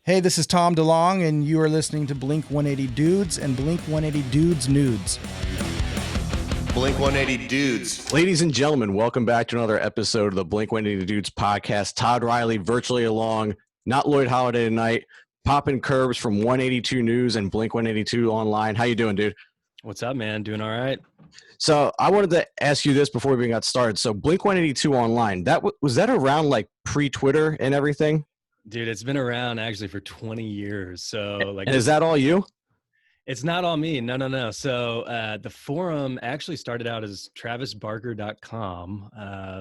Hey, this is Tom DeLong, and you are listening to Blink-180 Dudes and Blink-180 Dudes Nudes. Blink-180 Dudes. Ladies and gentlemen, welcome back to another episode of the Blink-180 Dudes podcast. Todd Riley virtually along, not Lloyd Holiday tonight, popping curbs from 182 News and Blink-182 Online. How you doing, dude? What's up, man? Doing all right? So I wanted to ask you this before we even got started. So Blink-182 Online, was that around like pre-Twitter and everything? Dude, it's been around actually for 20 years. So like, and is that all you? It's not all me. No. So the forum actually started out as travisbarker.com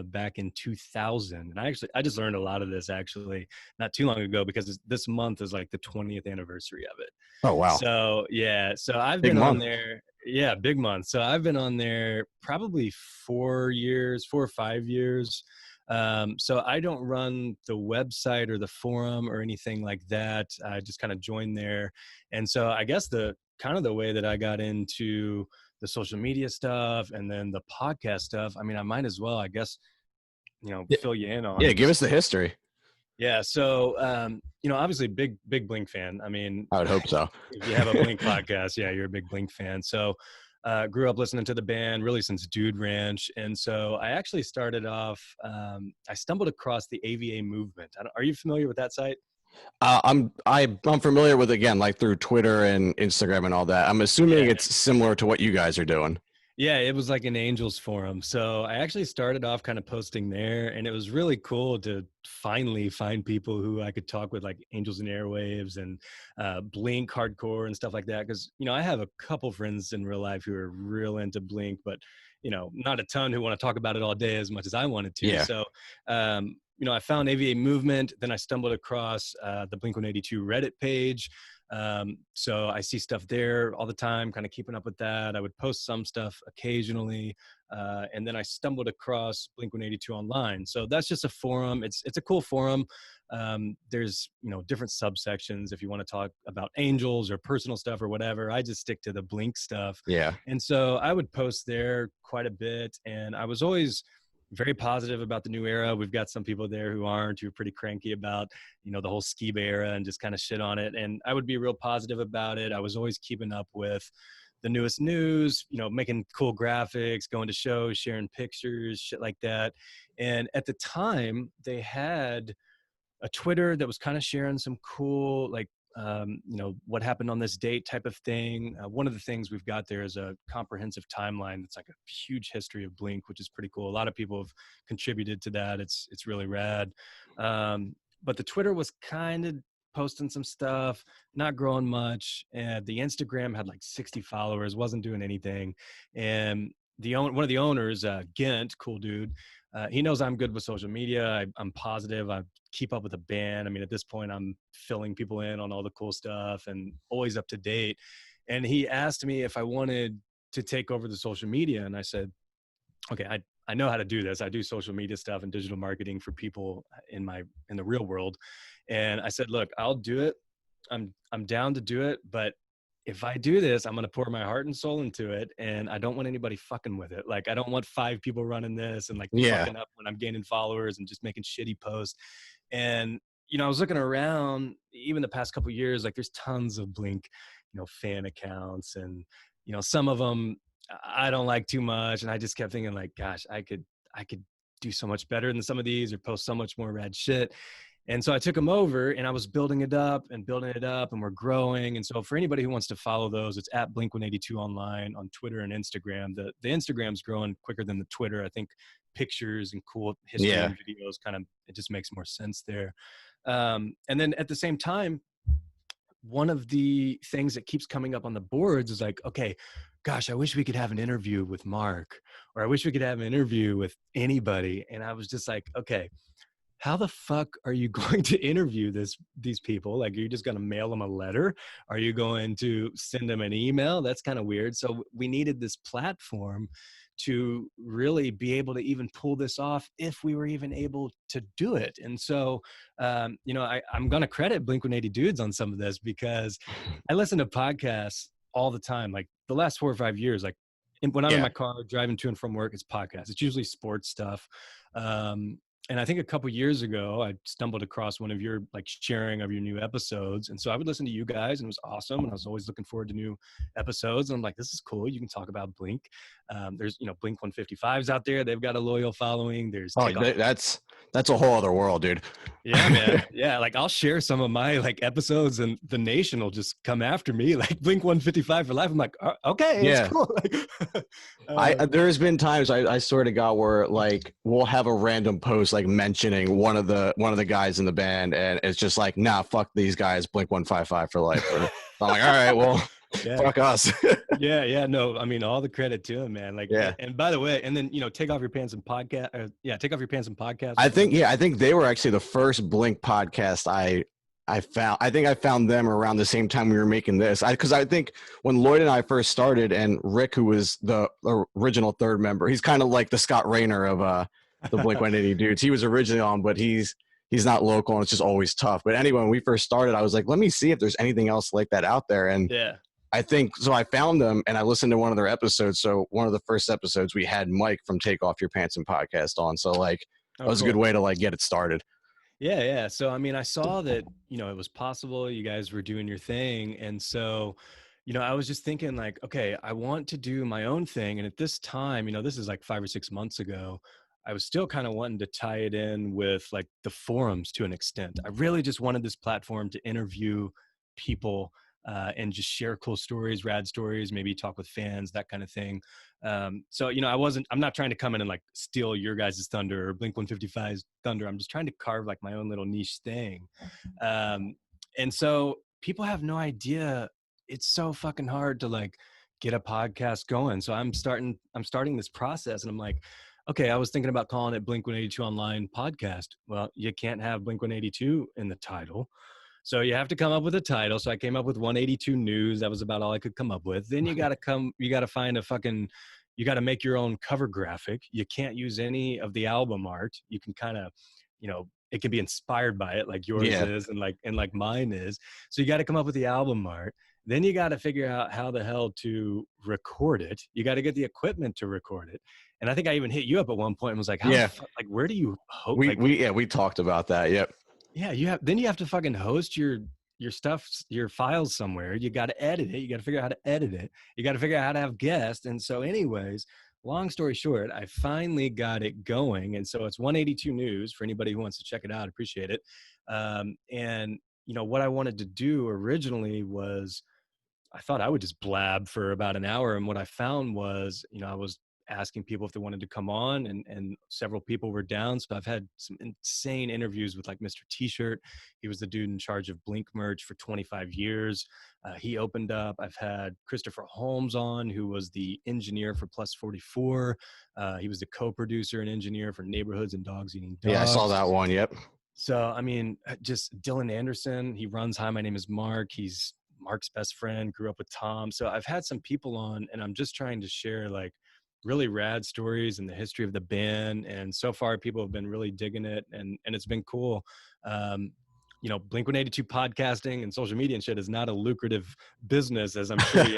back in 2000. And I just learned a lot of this actually not too long ago because this month is like the 20th anniversary of it. Oh, wow. So yeah, so I've been on there. Yeah, big month. So I've been on there probably 4 or 5 years. So I don't run the website or the forum or anything like that. I just kind of joined there. And so I guess the way that I got into the social media stuff and then the podcast stuff, I mean, I might as well, I guess, fill you in on. Yeah, give us the history. Yeah. So, obviously big Blink fan. I mean, I would hope so. If you have a Blink podcast, yeah, you're a big Blink fan. So, grew up listening to the band really since Dude Ranch. And so I actually started off, I stumbled across the AVA movement. Are you familiar with that site? I'm familiar with it, again, like through Twitter and Instagram and all that. I'm assuming it's similar to what you guys are doing. Yeah, it was like an Angels forum. So I actually started off kind of posting there, and it was really cool to finally find people who I could talk with, like Angels and Airwaves and Blink hardcore and stuff like that. Because, I have a couple friends in real life who are real into Blink, but, not a ton who want to talk about it all day as much as I wanted to. Yeah. So, I found AVA movement. Then I stumbled across the Blink-182 Reddit page. So I see stuff there all the time, kind of keeping up with that. I would post some stuff occasionally. And then I stumbled across Blink-182 Online. So that's just a forum. It's a cool forum. There's, different subsections if you want to talk about Angels or personal stuff or whatever. I just stick to the Blink stuff. Yeah. And so I would post there quite a bit. And I was always very positive about the new era. We've got some people there who aren't, who are pretty cranky about, the whole Skiba era and just kind of shit on it. And I would be real positive about it. I was always keeping up with the newest news, making cool graphics, going to shows, sharing pictures, shit like that. And at the time they had a Twitter that was kind of sharing some cool, like, what happened on this date type of thing. One of the things we've got there is a comprehensive timeline that's like a huge history of Blink, which is pretty cool. A lot of people have contributed to that. It's really rad. But the Twitter was kind of posting some stuff, not growing much. And the Instagram had like 60 followers, wasn't doing anything. And one of the owners, Gent, cool dude, he knows I'm good with social media. I'm positive. I keep up with the band. I mean, at this point, I'm filling people in on all the cool stuff and always up to date. And he asked me if I wanted to take over the social media. And I said, okay, I know how to do this. I do social media stuff and digital marketing for people in the real world. And I said, look, I'll do it. I'm down to do it. But if I do this, I'm going to pour my heart and soul into it. And I don't want anybody fucking with it. Like, I don't want 5 people running this and like fucking up when I'm gaining followers and just making shitty posts. And, I was looking around even the past couple of years, like there's tons of Blink, fan accounts and, some of them I don't like too much. And I just kept thinking like, gosh, I could do so much better than some of these or post so much more rad shit. And so I took them over and I was building it up and we're growing. And so for anybody who wants to follow those, it's at Blink-182 Online on Twitter and Instagram. The Instagram's growing quicker than the Twitter. I think pictures and cool history and videos it just makes more sense there. And then at the same time, one of the things that keeps coming up on the boards is like, okay, gosh, I wish we could have an interview with Mark, or I wish we could have an interview with anybody. And I was just like, okay, how the fuck are you going to interview these people? Like, are you just going to mail them a letter? Are you going to send them an email? That's kind of weird. So we needed this platform to really be able to even pull this off if we were even able to do it. And so, I'm going to credit Blink-180 Dudes on some of this because I listen to podcasts all the time. Like the last 4 or 5 years, like when I'm in my car driving to and from work, it's podcasts. It's usually sports stuff. And I think a couple years ago, I stumbled across one of your like sharing of your new episodes. And so I would listen to you guys and it was awesome. And I was always looking forward to new episodes. And I'm like, this is cool. You can talk about Blink. There's, Blink 155s out there. They've got a loyal following. There's Oh, Takeoff. that's a whole other world, dude. Yeah, man. Yeah. Like I'll share some of my like episodes and the nation will just come after me like Blink 155 for life. I'm like, okay, it's Yeah. cool. Like, There's been times I swear to God where like we'll have a random post like mentioning one of the guys in the band, and it's just like, nah, fuck these guys, Blink 155 for life. So I'm like, all right, well, yeah. fuck us. Yeah. No, I mean, all the credit to him, man. Like, Yeah. And by the way, and then, Take Off Your Pants and Podcast. Take Off Your Pants and Podcast. I think they were actually the first Blink podcast I found. I think I found them around the same time we were making this. Because I think when Lloyd and I first started, and Rick, who was the original third member, he's kind of like the Scott Rayner of the Blink-180 dudes. He was originally on, but he's not local, and it's just always tough. But anyway, when we first started, I was like, let me see if there's anything else like that out there. And yeah. I think so. I found them and I listened to one of their episodes. So one of the first episodes we had Mike from Take Off Your Pants and Podcast on. So like that was a good way to like get it started. Yeah. So I mean, I saw that it was possible. You guys were doing your thing, and so I was just thinking like, okay, I want to do my own thing. And at this time, this is like 5 or 6 months ago, I was still kind of wanting to tie it in with like the forums to an extent. I really just wanted this platform to interview people and just share cool stories, rad stories, maybe talk with fans, that kind of thing. So, I'm not trying to come in and like steal your guys' thunder or Blink 155's thunder. I'm just trying to carve like my own little niche thing. And so people have no idea. It's so fucking hard to like get a podcast going. So I'm starting this process and I'm like, okay, I was thinking about calling it Blink 182 Online Podcast. Well, you can't have Blink 182 in the title. So you have to come up with a title. So I came up with 182 News. That was about all I could come up with. Then you got to find you got to make your own cover graphic. You can't use any of the album art. You can kind of, it can be inspired by it like yours is and like mine is. So you got to come up with the album art. Then you got to figure out how the hell to record it. You got to get the equipment to record it. And I think I even hit you up at one point and was like, where do you hope? We talked about that. Yep. Yeah, you have to fucking host your stuff, your files somewhere. You got to edit it. You got to figure out how to edit it. You got to figure out how to have guests. And so anyways, long story short, I finally got it going. And so it's 182 News for anybody who wants to check it out. Appreciate it. And what I wanted to do originally was I thought I would just blab for about an hour. And what I found was, I was asking people if they wanted to come on and several people were down. So I've had some insane interviews with like Mr. T-shirt. He was the dude in charge of Blink merch for 25 years. He opened up. I've had Christopher Holmes on, who was the engineer for Plus 44. He was the co-producer and engineer for Neighborhoods and Dogs Eating Dogs. Yeah, I saw that one. Yep. So, I mean, just Dylan Anderson, he runs Hi, My Name is Mark. He's Mark's best friend, grew up with Tom. So I've had some people on and I'm just trying to share like really rad stories and the history of the band. And so far people have been really digging it and it's been cool. Blink 182 podcasting and social media and shit is not a lucrative business, as I'm sure you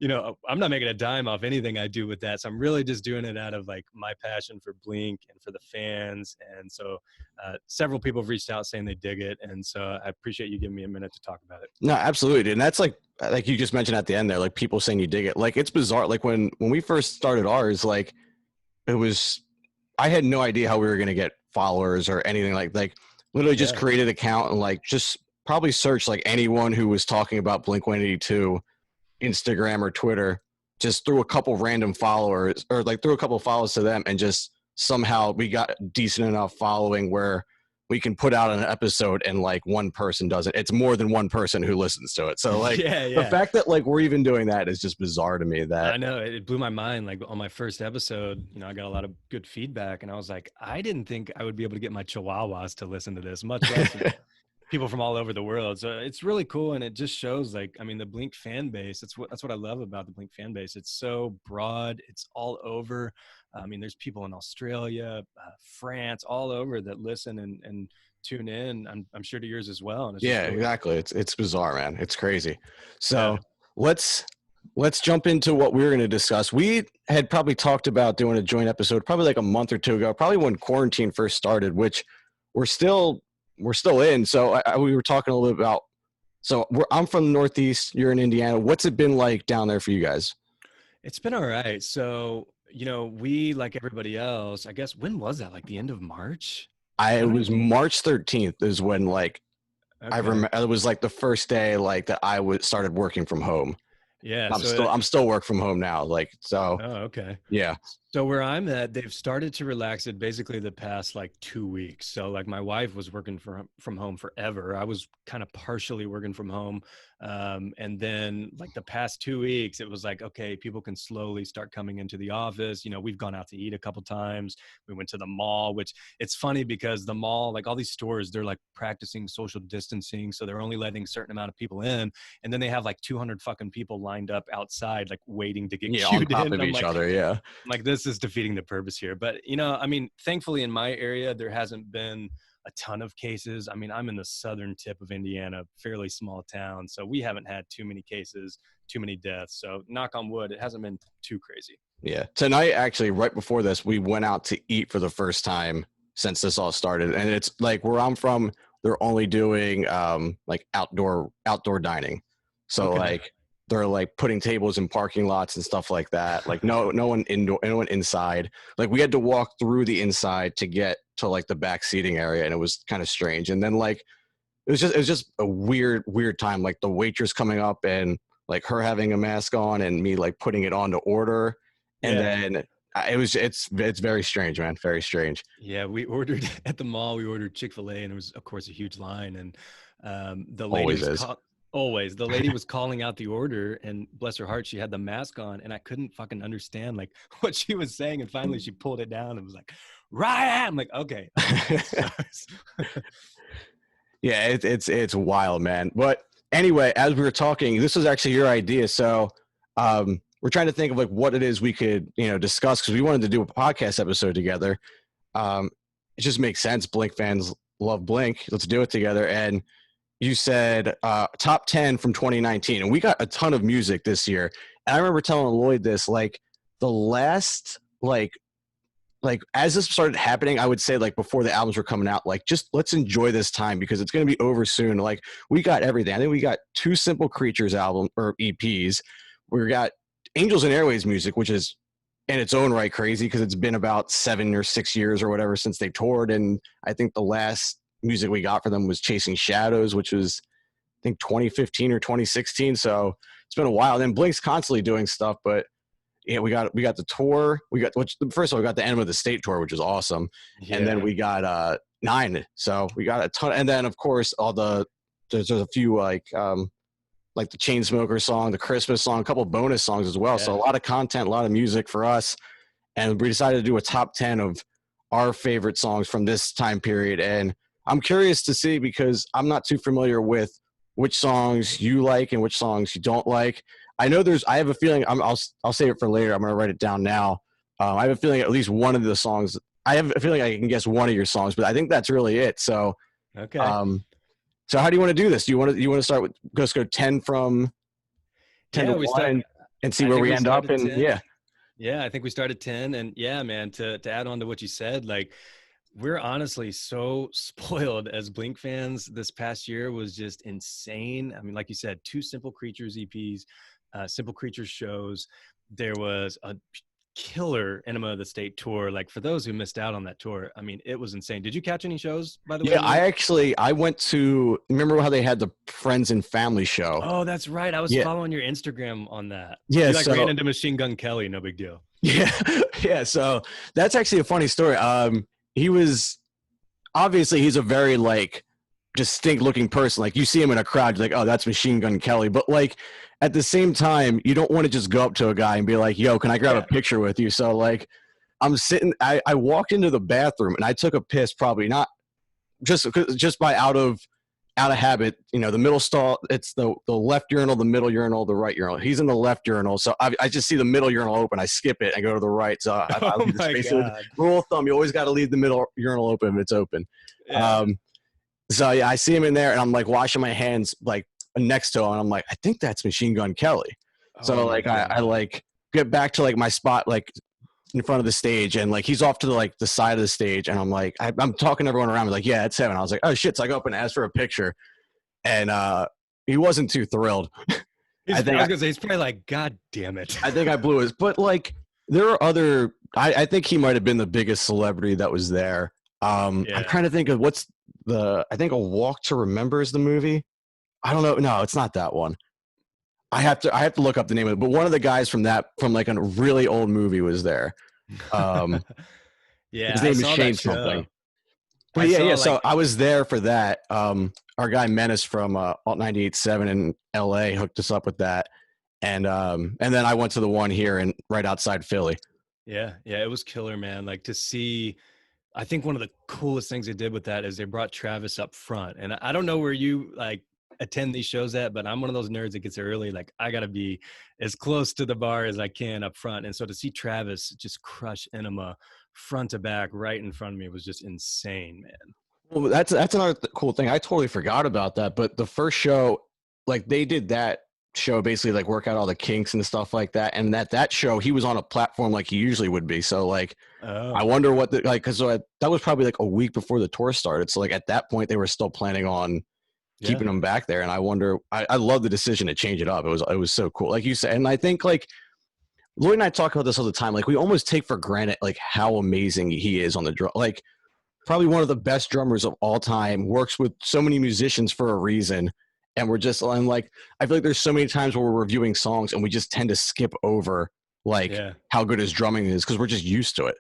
know. I'm not making a dime off anything I do with that. So I'm really just doing it out of like my passion for Blink and for the fans. And so several people have reached out saying they dig it. And so I appreciate you giving me a minute to talk about it. No, absolutely. And that's like you just mentioned at the end there, like people saying you dig it. Like it's bizarre. Like when we first started ours, like I had no idea how we were going to get followers or anything like literally just created an account and like just probably searched like anyone who was talking about Blink 182, Instagram or Twitter, just threw a couple random followers or like threw a couple follows to them and just somehow we got decent enough following where we can put out an episode and like one person does it. It's more than one person who listens to it. So like the fact that like we're even doing that is just bizarre to me. That I know it blew my mind. Like on my first episode, I got a lot of good feedback and I was like, I didn't think I would be able to get my chihuahuas to listen to this, much less people from all over the world. So it's really cool. And it just shows like, I mean, the Blink fan base, that's what I love about the Blink fan base. It's so broad. It's all over. I mean, there's people in Australia, France, all over that listen and tune in. I'm sure to yours as well. And it's exactly. It's bizarre, man. It's crazy. So let's let's jump into what we're going to discuss. We had probably talked about doing a joint episode probably like a month or two ago, probably when quarantine first started, which we're still in. So we were talking a little bit about. So I'm from the Northeast. You're in Indiana. What's it been like down there for you guys? It's been all right. So, we, like everybody else, I guess, when was that? Like the end of March? It was March 13th is when like Okay. I remember it was like the first day like that I started working from home. Yeah. I'm still work from home now. Like, so. Oh, okay. Yeah. So where I'm at, they've started to relax it basically the past like 2 weeks. So like my wife was working from home forever. I was kind of partially working from home. And then like the past 2 weeks, it was like, okay, people can slowly start coming into the office. We've gone out to eat a couple times. We went to the mall, which it's funny because the mall, like all these stores, they're like practicing social distancing. So they're only letting a certain amount of people in. And then they have like 200 fucking people lined up outside, like waiting to get on queued top in. of each like, other. Yeah. I'm like, this is defeating the purpose here. But, I mean, thankfully in my area, there hasn't been a ton of cases. I mean, I'm in the southern tip of Indiana, fairly small town. So we haven't had too many cases, too many deaths. So knock on wood, it hasn't been too crazy. Yeah. Tonight, actually, right before this, we went out to eat for the first time since this all started. And it's like where I'm from, they're only doing like outdoor dining. So Okay. like they're like putting tables in parking lots and stuff like that. Like no one indoor, no one inside. Like we had to walk through the inside to get to like the back seating area, and it was kind of strange. And then like it was just a weird time. Like the waitress coming up and like her having a mask on and me like putting it on to order, and then it's very strange, man. Very strange. Yeah, we ordered at the mall. We ordered Chick-fil-A, and it was, of course, a huge line. And the lady Always the lady was calling out the order, and bless her heart, she had the mask on, and I couldn't fucking understand like what she was saying. And finally, she pulled it down and was like, "Right." I'm like, okay. Yeah, it's wild, man. But anyway, as we were talking, this was actually your idea. So we're trying to think of like what it is we could, discuss, because we wanted to do a podcast episode together. It just makes sense. Blink fans love Blink. Let's do it together. And you said top 10 from 2019. And we got a ton of music this year. And I remember telling Lloyd this, like the last, like as this started happening, I would say like before the albums were coming out, like just let's enjoy this time because it's going to be over soon. Like we got everything. I think we got 2 Simple Creatures album or EPs. We got Angels and Airwaves music, which is in its own right crazy because it's been about 7 or 6 years or whatever since they toured. And I think the last music we got for them was Chasing Shadows, which was I think 2015 or 2016. So it's been a while. And then Blink's constantly doing stuff, but yeah, we got the tour. First of all, we got the End of the State tour, which is awesome. Yeah. And then we got 9. So we got a ton. And then of course there's a few like the Chainsmokers song, the Christmas song, a couple of bonus songs as well. Yeah. So a lot of content, a lot of music for us. And we decided to do a top 10 of our favorite songs from this time period. And I'm curious to see, because I'm not too familiar with which songs you like and which songs you don't like. I have a feeling I'll save it for later. I'm going to write it down now. I have a feeling at least one of the songs, I have a feeling I can guess one of your songs, but I think that's really it. So, okay. So how do you want to do this? Do you want to start with, let's go 10 from 10 to 1 and see where we end up? And 10. Yeah, I think we started 10. And yeah, man, to add on to what you said, like we're honestly so spoiled as Blink fans. This past year was just insane. I mean, like you said, 2 Simple Creatures EPs, Simple Creatures shows. There was a killer Enema of the State tour. Like for those who missed out on that tour, I mean, it was insane. Did you catch any shows, by the way? Yeah, I went to, remember how they had the Friends and Family show? Oh, that's right. I was following your Instagram on that. Yeah. You ran into Machine Gun Kelly. No big deal. Yeah. Yeah. So that's actually a funny story. He's a very like distinct looking person. Like you see him in a crowd, you're like, oh, that's Machine Gun Kelly. But like at the same time, you don't want to just go up to a guy and be like, yo, can I grab a picture with you? So like I'm sitting, I walked into the bathroom and I took a piss, probably not just by out of habit, the middle stall, it's the left urinal, the middle urinal, the right urinal. He's in the left urinal. So I just see the middle urinal open. I skip it and go to the right. So I leave the space. Rule of thumb, you always got to leave the middle urinal open if it's open. Yeah. So yeah, I see him in there and I'm like washing my hands like next to him. And I'm like, I think that's Machine Gun Kelly. So Oh my like I God. like get back to like my spot like in front of the stage, and like he's off to the like the side of the stage, and I'm like I'm talking to everyone around me like, yeah, it's him. And I was like, oh shit. So I go up and ask for a picture, and he wasn't too thrilled. I I think was gonna say he's probably like, God damn it. I think I blew his, but like there are other. I think he might have been the biggest celebrity that was there. I'm Yeah. trying to think of what's the. I think A Walk to Remember is the movie. I don't know. No, it's not that one. I have to look up the name of it. But one of the guys from like a really old movie was there. Um, Yeah, his I name is saw that Shane show. something. I But yeah, saw yeah. like So I was there for that. Our guy Menace from Alt 98.7 in L.A. hooked us up with that, and then I went to the one here and right outside Philly. yeah, yeah, it was killer, man. Like to see I think one of the coolest things they did with that is they brought Travis up front. And I don't know where you like attend these shows at, but I'm one of those nerds that gets there early. Like I gotta be as close to the bar as I can up front. And so to see Travis just crush Enema front to back right in front of me was just insane, man. Well, that's another cool thing. I totally forgot about that. But the first show, like they did that show basically like work out all the kinks and stuff like that. And that show, he was on a platform like he usually would be. So like, I Oh, wonder what the like because that was probably like a week before the tour started. So like at that point, they were still planning on yeah. keeping him back there. And I wonder, I love the decision to change it up. It was so cool, like you said. And I think like Lloyd and I talk about this all the time. Like we almost take for granted like how amazing he is on the drum. Like probably one of the best drummers of all time, works with so many musicians for a reason. And I'm like, I feel like there's so many times where we're reviewing songs and we just tend to skip over like Yeah. how good his drumming is because we're just used to it.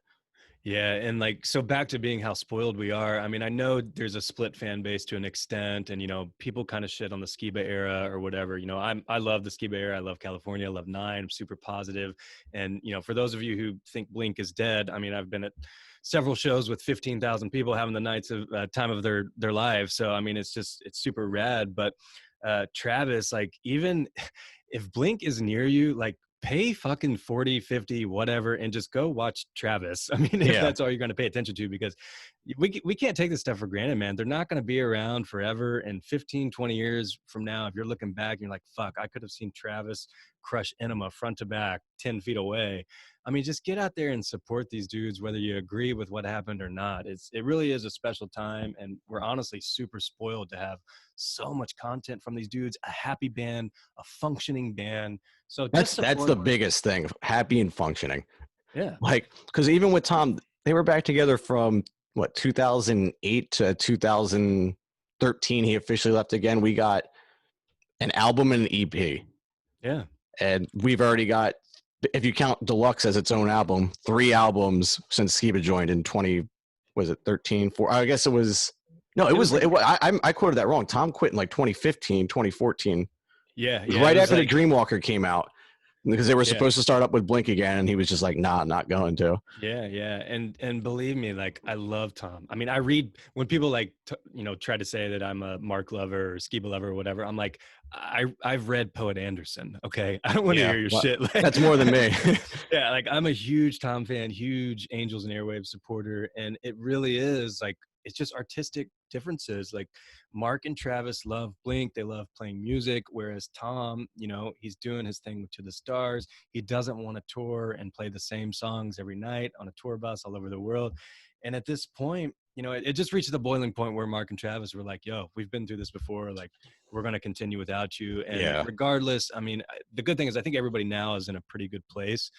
Yeah, and like so back to being how spoiled we are. I mean, I know there's a split fan base to an extent, and people kind of shit on the Skiba era or whatever. I love the Skiba era. I love California. I love Nine. I'm super positive. And for those of you who think Blink is dead, I mean, I've been at several shows with 15,000 people having the nights of time of their lives. So I mean, it's super rad. But Travis, like even if Blink is near you, like pay fucking 40, 50, whatever, and just go watch Travis. I mean, if Yeah. that's all you're going to pay attention to, because we can't take this stuff for granted, man. They're not going to be around forever. And 15, 20 years from now, if you're looking back and you're like, fuck, I could have seen Travis crush Enema front to back 10 feet away. I mean, just get out there and support these dudes, whether you agree with what happened or not. It really is a special time. And we're honestly super spoiled to have so much content from these dudes, a happy band, a functioning band. So just That's support. the biggest thing, happy and functioning. Yeah. Like, because even with Tom, they were back together from what 2008 to 2013. He officially left again. We got an album and an EP, Yeah. and we've already got, if you count Deluxe as its own album, 3 albums since Skiba joined in 20. Was it 13? 4? I guess it was. No, it was. I quoted that wrong. Tom quit in like 2015, 2014. It Yeah. was Yeah. right It was after the like, Dreamwalker came out because they were yeah. supposed to start up with Blink again, and he was just like, "Nah, I'm not going to." Yeah, yeah, and believe me, like I love Tom. I mean, I read when people like try to say that I'm a Mark lover or Skiba lover or whatever. I'm like, I've read Poet Anderson. Okay, I don't want to Yeah, hear your well, shit. Like, that's more than me. yeah, like I'm a huge Tom fan, huge Angels and Airwaves supporter, and it really is like it's just artistic differences. Like Mark and Travis love Blink, they love playing music, whereas Tom, he's doing his thing to the stars. He doesn't want to tour and play the same songs every night on a tour bus all over the world. And at this point, it just reached the boiling point where Mark and Travis were like, yo, we've been through this before. Like, we're going to continue without you. And Yeah. regardless, I mean, the good thing is I think everybody now is in a pretty good place.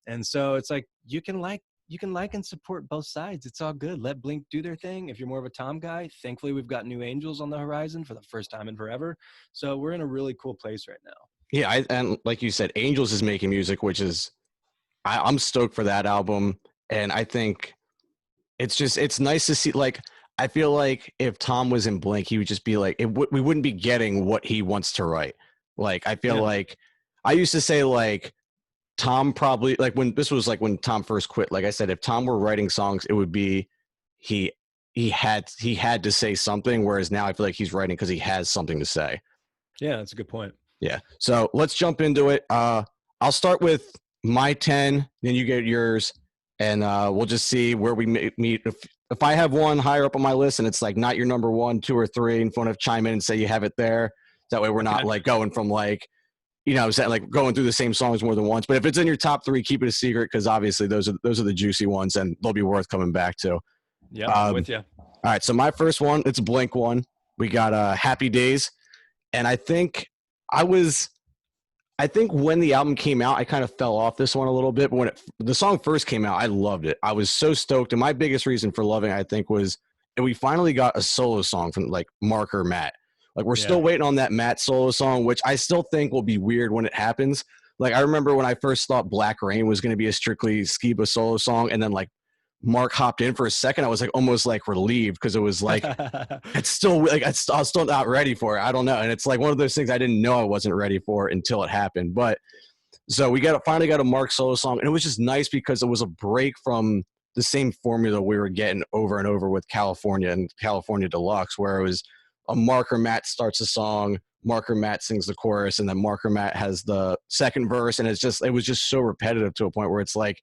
And so it's like, you can like and support both sides. It's all good. Let Blink do their thing. If you're more of a Tom guy, thankfully we've got new Angels on the horizon for the first time in forever. So we're in a really cool place right now. Yeah, and like you said, Angels is making music, which is I'm stoked for that album, and I think it's nice to see. Like, I feel like if Tom was in Blink, he would just be like, we wouldn't be getting what he wants to write. Like, I feel Yeah. like I used to say like Tom probably like when this was like when Tom first quit. Like I said, if Tom were writing songs, it would be he had to say something. Whereas now I feel like he's writing because he has something to say. Yeah, that's a good point. Yeah. So let's jump into it. I'll start with my 10, then you get yours, and we'll just see where we meet. If I have one higher up on my list and it's like not your number 1, 2, or 3, and if you want to chime in and say you have it there, that way we're not Okay. like going from like you know, like going through the same songs more than once. But if it's in your top 3, keep it a secret, because obviously those are the juicy ones, and they'll be worth coming back to. Yep, I'm with you. All right, so my first one, it's a Blink one. We got Happy Days, and I think when the album came out, I kind of fell off this one a little bit. But when the song first came out, I loved it. I was so stoked, and my biggest reason for loving it, I think, was that we finally got a solo song from like Mark or Matt. Like we're still waiting on that Matt solo song, which I still think will be weird when it happens. Like I remember when I first thought Black Rain was going to be a strictly Skiba solo song, and then like Mark hopped in for a second. I was like almost like relieved, because it was like it's still like I was still not ready for it. I don't know, and it's like one of those things I didn't know I wasn't ready for until it happened. But so we finally got a Mark solo song, and it was just nice because it was a break from the same formula we were getting over and over with California and California Deluxe, where it was a Mark or Matt starts a song, Mark or Matt sings the chorus, and then Mark or Matt has the second verse, and it was just so repetitive to a point where it's like,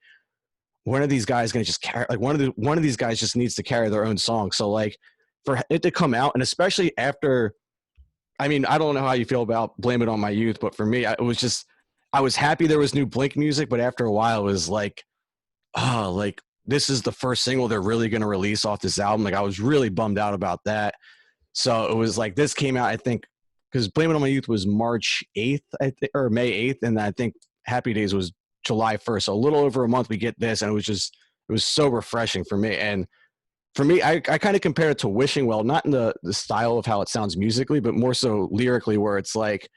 one of these guys going to just carry, like one of these guys just needs to carry their own song. So like for it to come out, and especially after, I mean, I don't know how you feel about Blame It On My Youth, but for me, I was happy there was new Blink music, but after a while it was like, oh, like this is the first single they're really going to release off this album. Like I was really bummed out about that. So it was like, this came out, I think, because Blame It On My Youth was March 8th, or May 8th. And I think Happy Days was July 1st. So a little over a month we get this, and it was so refreshing for me. And for me, I kind of compare it to Wishing Well, not in the style of how it sounds musically, but more so lyrically, where it's like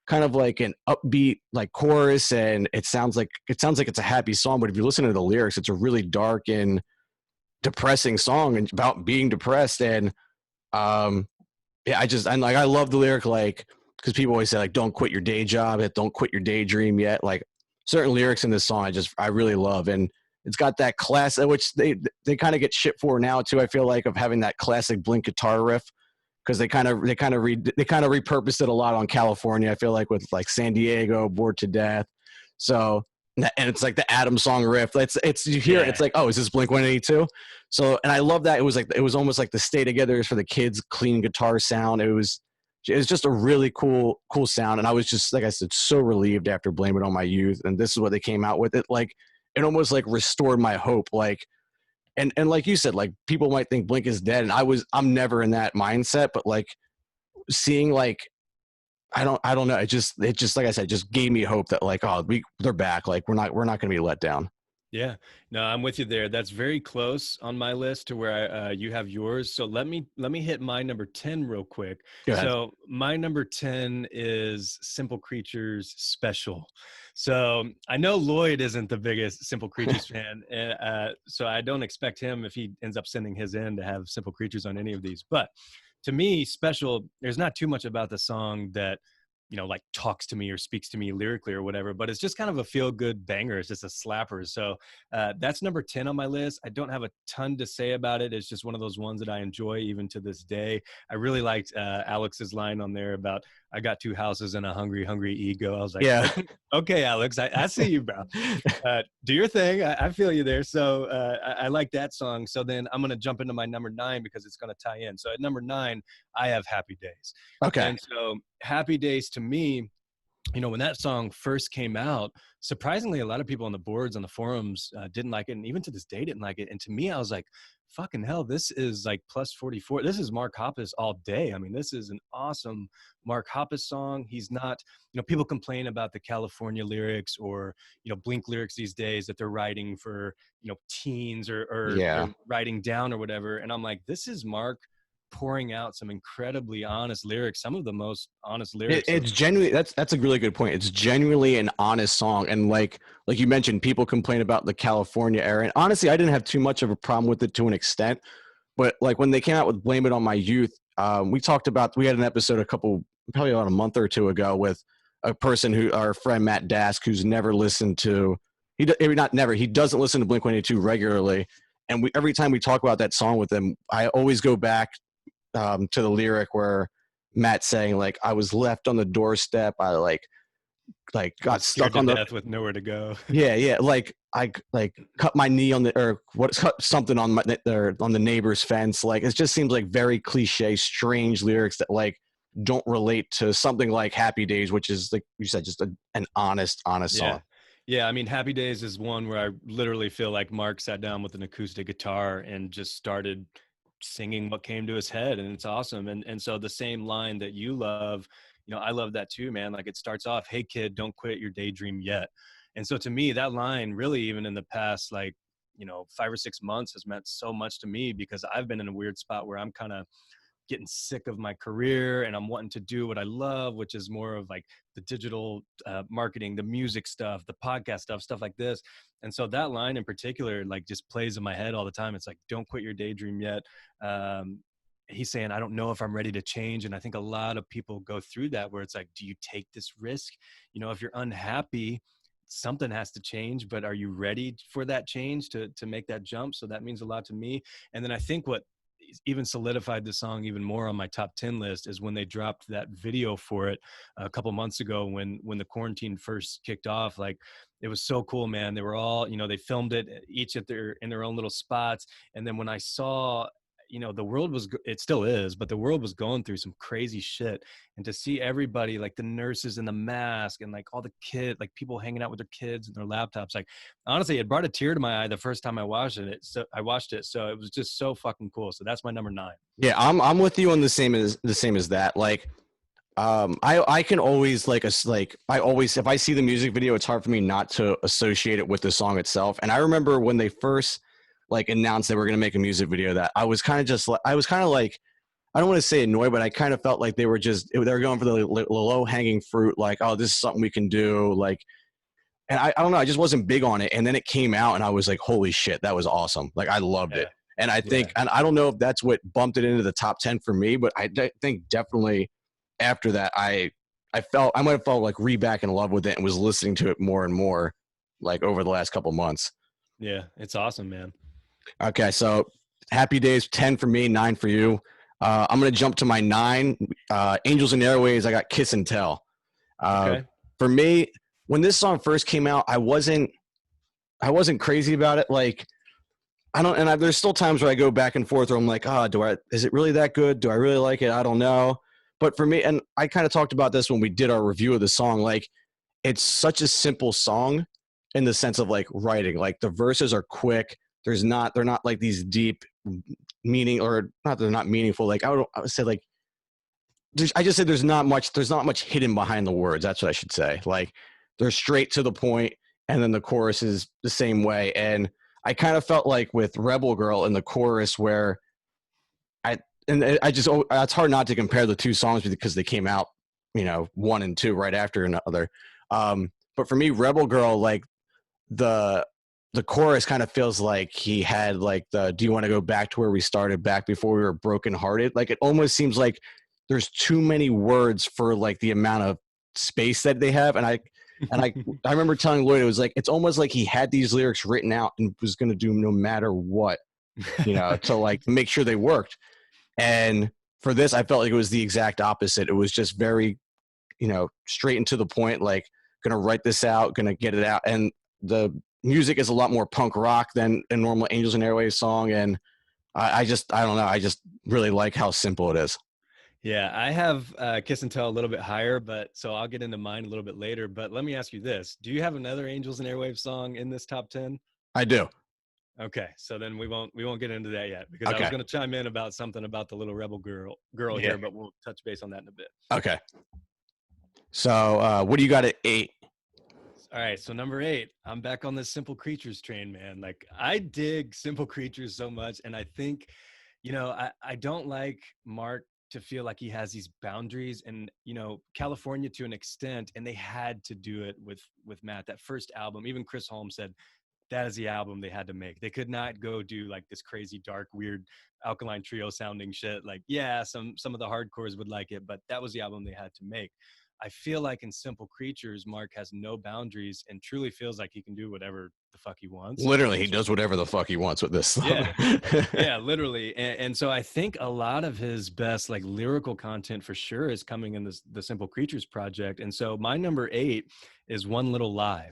kind of like an upbeat like chorus, and it sounds like it's a happy song, but if you listen to the lyrics, it's a really dark and depressing song and about being depressed. And yeah, I love the lyric, like, because people always say like, don't quit your day job, don't quit your daydream yet. Like certain lyrics in this song I really love, and it's got that class, which they kind of get shit for now too, I feel like, of having that classic Blink guitar riff, because they kind of repurposed it a lot on California, I feel like, with like San Diego, Bored to Death. So, and it's like the Adam song riff. It's you hear it, it's like, oh, is this Blink-182? So, and I love that it was almost like the Stay Together for the Kids clean guitar sound. It was just a really cool sound, and I was just, like I said, so relieved after Blame It On My Youth, and this is what they came out with. It almost like restored my hope, like, and like you said, like people might think Blink is dead, and I'm never in that mindset, but like seeing, like, I don't know, it just like I said, just gave me hope that like, oh, they're back, like we're not going to be let down. Yeah, no, I'm with you there. That's very close on my list to where you have yours. So let me hit my number 10 real quick. Go ahead. So my number 10 is Simple Creatures Special. So I know Lloyd isn't the biggest Simple Creatures fan, so I don't expect him, if he ends up sending his in, to have Simple Creatures on any of these. But to me, Special, there's not too much about the song that, you know, like talks to me or speaks to me lyrically or whatever, but it's just kind of a feel good banger. It's just a slapper. So that's number 10 on my list. I don't have a ton to say about it. It's just one of those ones that I enjoy even to this day. I really liked Alex's line on there about, I got 2 houses and a hungry, hungry ego. I was like, Yeah. Okay, Alex, I see you, bro. Do your thing. I feel you there. So I like that song. So then I'm going to jump into my number 9 because it's going to tie in. So at number 9, I have Happy Days. Okay. And so Happy Days, to me, you know, when that song first came out, surprisingly, a lot of people on the boards, on the forums didn't like it. And even to this day didn't like it. And to me, I was like, fucking hell, this is like plus 44. This is Mark Hoppus all day. I mean, this is an awesome Mark Hoppus song. He's not, you know, people complain about the California lyrics or, you know, Blink lyrics these days that they're writing for, you know, teens or they're writing down or whatever. And I'm like, this is Mark pouring out some incredibly honest lyrics, some of the most honest lyrics. It's genuinely, that's a really good point. It's genuinely an honest song. And like you mentioned, people complain about the California era. And honestly, I didn't have too much of a problem with it to an extent. But like when they came out with Blame It On My Youth, we had an episode probably about a month or 2 ago with a person our friend Matt Dask, who's never listened to, he doesn't listen to Blink-182 regularly. And every time we talk about that song with him, I always go back to the lyric where Matt's saying, like, I was left on the doorstep, I like got stuck on the death with nowhere to go. yeah, like I cut my knee on cut something on the neighbor's fence. Like, it just seems like very cliche, strange lyrics that like don't relate to something like Happy Days, which is, like you said, just an honest song. Yeah, I mean, Happy Days is one where I literally feel like Mark sat down with an acoustic guitar and just started singing what came to his head, and it's awesome. And so the same line that you love, you know, I love that too, man. Like, it starts off, "Hey kid, don't quit your daydream yet." And so to me, that line really, even in the past, like, you know, 5 or 6 months, has meant so much to me, because I've been in a weird spot where I'm kind of getting sick of my career and I'm wanting to do what I love, which is more of like the digital marketing, the music stuff, the podcast stuff like this. And so that line in particular, like, just plays in my head all the time. It's like, "Don't quit your daydream yet." Um, he's saying, "I don't know if I'm ready to change." And I think a lot of people go through that, where it's like, do you take this risk? You know, if you're unhappy, something has to change, but are you ready for that change to make that jump? So that means a lot to me. And then I think what even solidified the song even more on my top 10 list is when they dropped that video for it a couple months ago, when the quarantine first kicked off. Like, it was so cool, man. They were all, you know, they filmed it each in their own little spots. And then when I saw, you know, the world was, it still is, but the world was going through some crazy shit. And to see everybody, like the nurses in the mask and like all the kids, like people hanging out with their kids and their laptops, like, honestly, it brought a tear to my eye the first time I watched it. So it was just so fucking cool. So that's my number 9. Yeah, I'm with you on the same as that. Like, I can always I always, if I see the music video, it's hard for me not to associate it with the song itself. And I remember when they first like announced they were going to make a music video, that I was kind of like, I don't want to say annoyed, but I kind of felt like they were going for the low hanging fruit. Like, oh, this is something we can do. Like, and I don't know, I just wasn't big on it. And then it came out and I was like, holy shit, that was awesung. Like, I loved it. And I think, and I don't know if that's what bumped it into the top 10 for me, but I think definitely after that, I might have felt like back in love with it and was listening to it more and more, like, over the last couple months. Yeah, it's awesome, man. Okay, so Happy Days, 10 for me, 9 for you. I'm going to jump to my 9. Angels and Airwaves, I got Kiss and Tell. Okay. For me, when this song first came out, I wasn't crazy about it. Like, there's still times where I go back and forth where I'm like, is it really that good? Do I really like it? I don't know. But for me, and I kind of talked about this when we did our review of the song, like, it's such a simple song in the sense of like writing. Like, the verses are quick. They're not like these deep meaning, or not, they're not meaningful. Like, I would say, like, I just said there's not much hidden behind the words. That's what I should say. Like, they're straight to the point, and then the chorus is the same way. And I kind of felt like with Rebel Girl in the chorus, where it's hard not to compare the two songs because they came out, you know, 1 and 2 right after another. But for me, Rebel Girl, like, the chorus kind of feels like he had like do you want to go back to where we started, back before we were brokenhearted? Like, it almost seems like there's too many words for like the amount of space that they have. And I remember telling Lloyd, it was like, it's almost like he had these lyrics written out and was going to do no matter what, you know, to like make sure they worked. And for this, I felt like it was the exact opposite. It was just very, you know, straight and to the point, like, going to write this out, going to get it out. And the music is a lot more punk rock than a normal Angels and Airwaves song. And I don't know. I just really like how simple it is. Yeah, I have Kiss and Tell a little bit higher, but so I'll get into mine a little bit later. But let me ask you this. Do you have another Angels and Airwaves song in this top 10? I do. Okay, so then we won't get into that yet, because I was going to chime in about something about the little rebel girl here, but we'll touch base on that in a bit. Okay. So what do you got at 8? All right, so number 8, I'm back on this Simple Creatures train, man. Like, I dig Simple Creatures so much, and I think, you know, I don't like Mark to feel like he has these boundaries, and, you know, California to an extent, and they had to do it with Matt. That first album, even Chris Holmes said that is the album they had to make. They could not go do like this crazy, dark, weird Alkaline Trio sounding shit. Like, yeah, some of the hardcores would like it, but that was the album they had to make. I feel like in Simple Creatures, Mark has no boundaries and truly feels like he can do whatever the fuck he wants. Literally, he does whatever the fuck he wants with this song. Yeah, literally. And so I think a lot of his best like lyrical content for sure is coming in the Simple Creatures project. And so my number 8 is One Little Lie.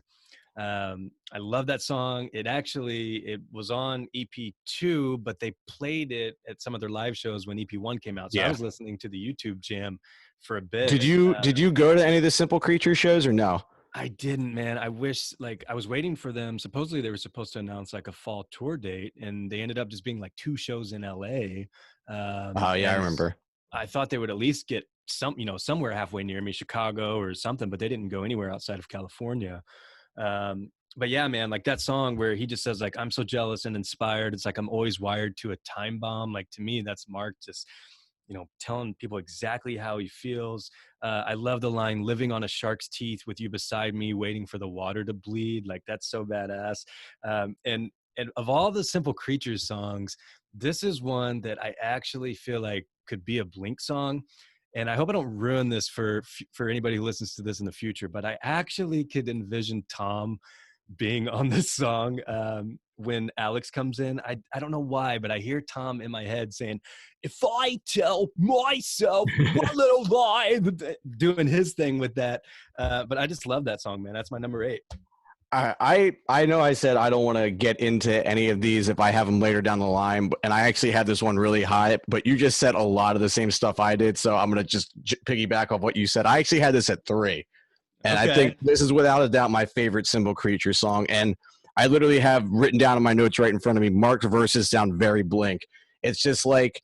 I love that song. It was on EP2, but they played it at some of their live shows when EP1 came out. So I was listening to the YouTube jam for a bit. Did you go to any of the Simple Creatures shows or no? I didn't, man. I wish, like, I was waiting for them. Supposedly they were supposed to announce like a fall tour date, and they ended up just being like 2 shows in LA. Oh yeah, I And remember. I thought they would at least get somewhere halfway near me, Chicago or something, but they didn't go anywhere outside of California. But yeah, man, like that song where he just says like, I'm so jealous and inspired. It's like, I'm always wired to a time bomb. Like, to me, that's Mark just, telling people exactly how he feels. I love the line, living on a shark's teeth with you beside me, waiting for the water to bleed. Like, that's so badass. And of all the Simple Creatures songs, this is one that I actually feel like could be a Blink song. And I hope I don't ruin this for anybody who listens to this in the future, but I actually could envision Tom being on this song when Alex comes in. I don't know why, but I hear Tom in my head saying, if I tell myself one little lie, doing his thing with that. But I just love that song, man. That's my number 8. I know I said I don't want to get into any of these if I have them later down the line, and I actually had this one really high, but you just said a lot of the same stuff I did, so I'm going to just piggyback off what you said. I actually had this at 3, and Okay. I think this is without a doubt my favorite Simple Creature song, and I literally have written down in my notes right in front of me, Mark's verses sound very Blink. It's just like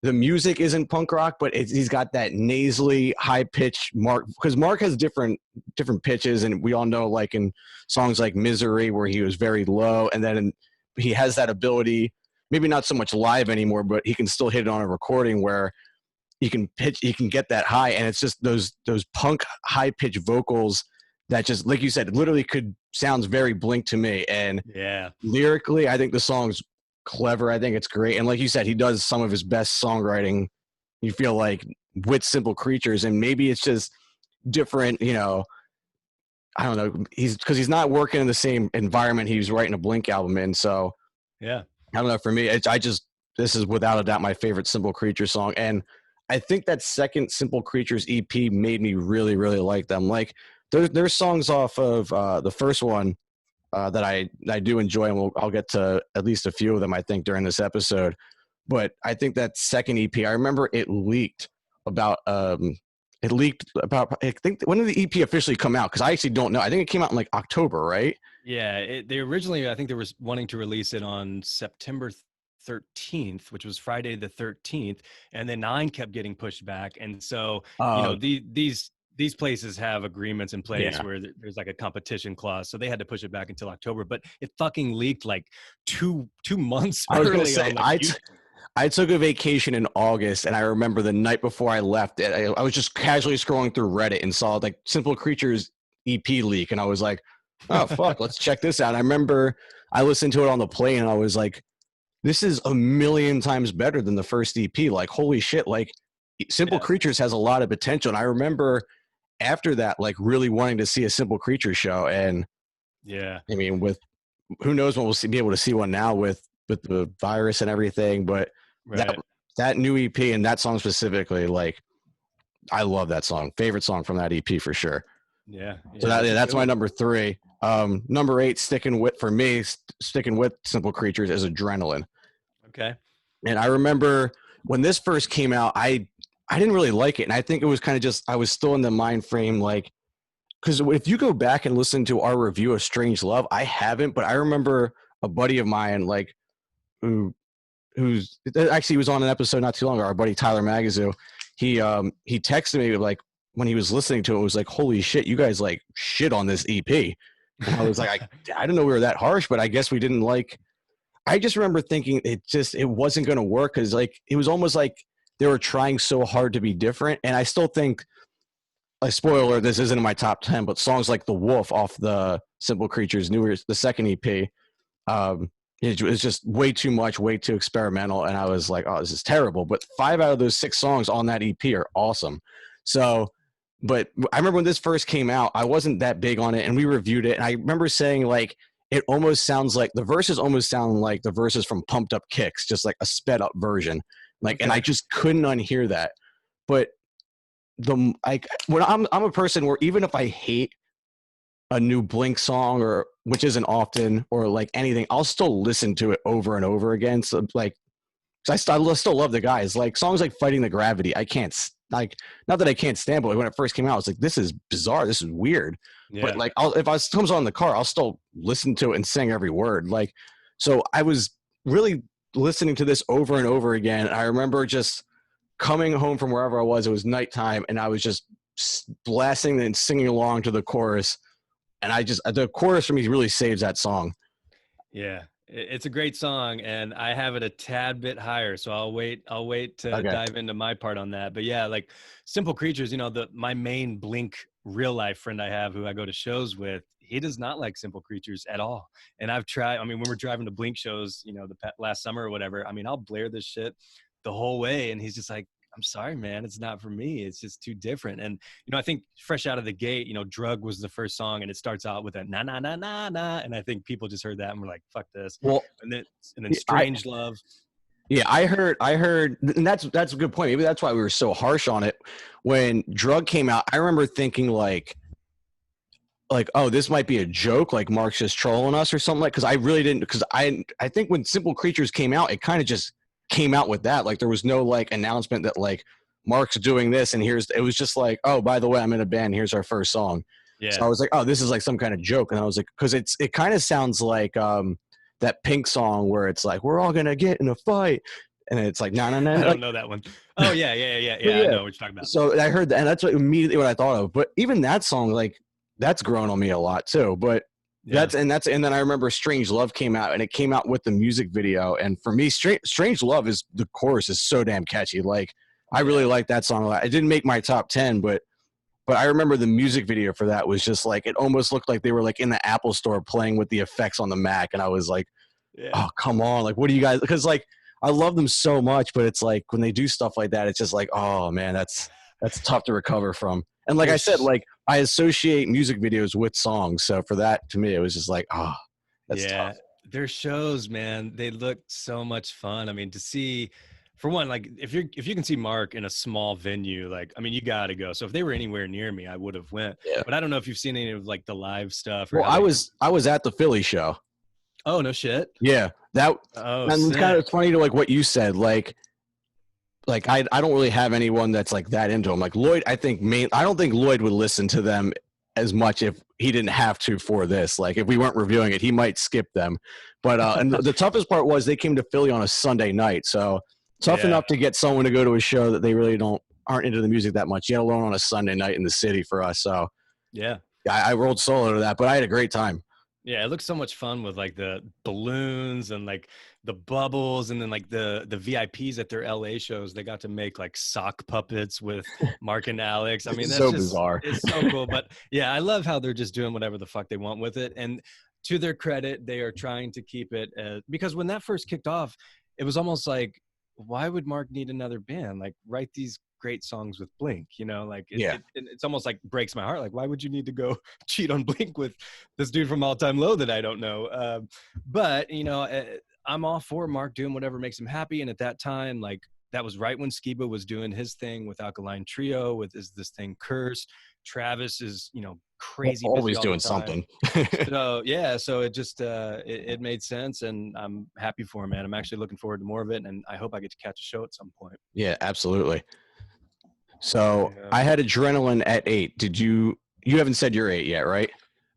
the music isn't punk rock, but he's got that nasally high pitch Mark, because Mark has different pitches, and we all know like in songs like Misery where he was very low, and then he has that ability, maybe not so much live anymore, but he can still hit it on a recording where he can get that high, and it's just those punk high pitch vocals that just, like you said, literally sounds very Blink to me. And Yeah. lyrically, I think the song's clever. I think it's great. And like you said, he does some of his best songwriting, you feel like, with Simple Creatures. And maybe it's just different, I don't know. Because he's not working in the same environment he was writing a Blink album in. So Yeah. I don't know. For me, this is without a doubt my favorite Simple Creatures song. And I think that second Simple Creatures EP made me really, really like them. Like there's songs off of the first one that I do enjoy, and I'll get to at least a few of them, I think, during this episode. But I think that second EP, I remember it leaked about. I think when did the EP officially come out? Because I actually don't know. I think it came out in like October, right? Yeah. They originally, I think they were wanting to release it on September 13th, which was Friday the 13th, and then 9 kept getting pushed back. And so, these places have agreements in place where there's like a competition clause, so they had to push it back until October. But it fucking leaked like two months early. I was gonna say, I took a vacation in August, and I remember the night before I left, I was just casually scrolling through Reddit and saw like Simple Creatures EP leak, and I was like, oh fuck, let's check this out. And I remember I listened to it on the plane, and I was like, this is a million times better than the first EP. Like, holy shit, like Simple Creatures has a lot of potential. And I remember after that, like really wanting to see a Simple Creatures show. And I mean, with who knows when we'll be able to see one now with the virus and everything, but that new EP and that song specifically, like I love that song. Favorite song from that EP for sure. So that's my number 3. Number 8, sticking with Simple Creatures, is Adrenaline. Okay. And I remember when this first came out, I didn't really like it. And I think it was kind of just, I was still in the mind frame, like, because if you go back and listen to our review of Strange Love, I haven't, but I remember a buddy of mine, like, who's actually was on an episode not too long ago, our buddy Tyler Magazoo, he texted me like when he was listening to it, was like, holy shit, you guys like shit on this EP. And I was like, I didn't know we were that harsh, but I guess we didn't like. I just remember thinking it wasn't going to work, because like it was almost like they were trying so hard to be different. And I still think, a spoiler, this isn't in my top 10, but songs like The Wolf off the Simple Creatures the second EP, it was just way too much, way too experimental, and I was like, oh, this is terrible. But 5 out of those 6 songs on that EP are awesome. So, but I remember when this first came out, I wasn't that big on it, and we reviewed it, and I remember saying like, it almost sounds like the verses almost sound like the verses from Pumped Up Kicks, just like a sped up version. Like, and I just couldn't unhear that. But when I'm a person where even if I hate a new Blink song, or which isn't often, or like anything, I'll still listen to it over and over again. So like, I still love the guys. Like songs like Fighting the Gravity, I can't like, not that I can't stand, but like when it first came out, I was like, this is bizarre. This is weird. Yeah. But like, if I comes on in the car, I'll still listen to it and sing every word. Like, so I was really listening to this over and over again. I remember just coming home from wherever I was. It was nighttime, and I was just blasting and singing along to the chorus. And the chorus for me really saves that song. Yeah, it's a great song, and I have it a tad bit higher, so I'll wait to dive into my part on that. But yeah, like Simple Creatures, my main Blink real life friend I have who I go to shows with, he does not like Simple Creatures at all. And I've tried, I mean, when we're driving to Blink shows, last summer or whatever, I mean, I'll blare this shit the whole way, and he's just like, I'm sorry, man, it's not for me. It's just too different. And, I think fresh out of the gate, Drug was the first song, and it starts out with a na, na, na, na, na. And I think people just heard that and were like, fuck this. Well, and then Strange Love. Yeah, I heard, and that's a good point. Maybe that's why we were so harsh on it. When Drug came out, I remember thinking like, oh, this might be a joke, like Mark's just trolling us or something, like, because I really didn't, because I think when Simple Creatures came out, it kind of just came out with that. Like, there was no like announcement that like Mark's doing this, and it was just like, oh, by the way, I'm in a band, here's our first song. Yeah. So I was like, oh, this is like some kind of joke. And I was like, because it kind of sounds like that Pink song where it's like, we're all gonna get in a fight, and it's like, no. I don't know that one. Oh yeah. I know what you're talking about. So I heard that, and that's immediately what I thought of. But even that song, like, that's grown on me a lot too. But yeah. and then I remember Strange Love came out, and it came out with the music video. And for me, Strange Love the chorus is so damn catchy. Like, I really like that song a lot. It didn't make my top 10, but I remember the music video for that was just like, it almost looked like they were like in the Apple store playing with the effects on the Mac. And I was like, oh, come on. Like, what do you guys, because like, I love them so much, but it's like when they do stuff like that, it's just like, oh man, that's tough to recover from. And like I said, like, I associate music videos with songs. So for that, to me, it was just like, oh, that's tough. Their shows, man, they look so much fun. I mean, to see, for one, like if you can see Mark in a small venue, like, I mean, you got to go. So if they were anywhere near me, I would have went. Yeah. But I don't know if you've seen any of like the live stuff. Well, I was at the Philly show. Oh, no shit. Yeah. And it's kind of funny to like what you said, like I don't really have anyone that's like that into them. Like Lloyd, I don't think Lloyd would listen to them as much if he didn't have to for this. Like if we weren't reviewing it, he might skip them. But and the toughest part was they came to Philly on a Sunday night, so tough enough to get someone to go to a show that they really aren't into the music that much, yet alone on a Sunday night in the city for us. So yeah, I rolled solo to that, but I had a great time. Yeah, it looks so much fun with like the balloons and like the bubbles, and then like the VIPs at their LA shows, they got to make like sock puppets with Mark and Alex. I mean, that's so bizarre. It's so cool. But yeah, I love how they're just doing whatever the fuck they want with it. And to their credit, they are trying to keep it because when that first kicked off, it was almost like, why would Mark need another band? Like, write these great songs with Blink, like it's almost like breaks my heart. Like, why would you need to go cheat on Blink with this dude from All Time Low that I don't know? But I'm all for Mark doing whatever makes him happy. And at that time, like, that was right when Skiba was doing his thing with Alkaline Trio, with this thing Curse. Travis is, crazy. Always doing something. So yeah, so it just it made sense, and I'm happy for him, man. I'm actually looking forward to more of it, and I hope I get to catch a show at some point. Yeah, absolutely. So I had Adrenaline at 8. Did you haven't said your 8 yet, right?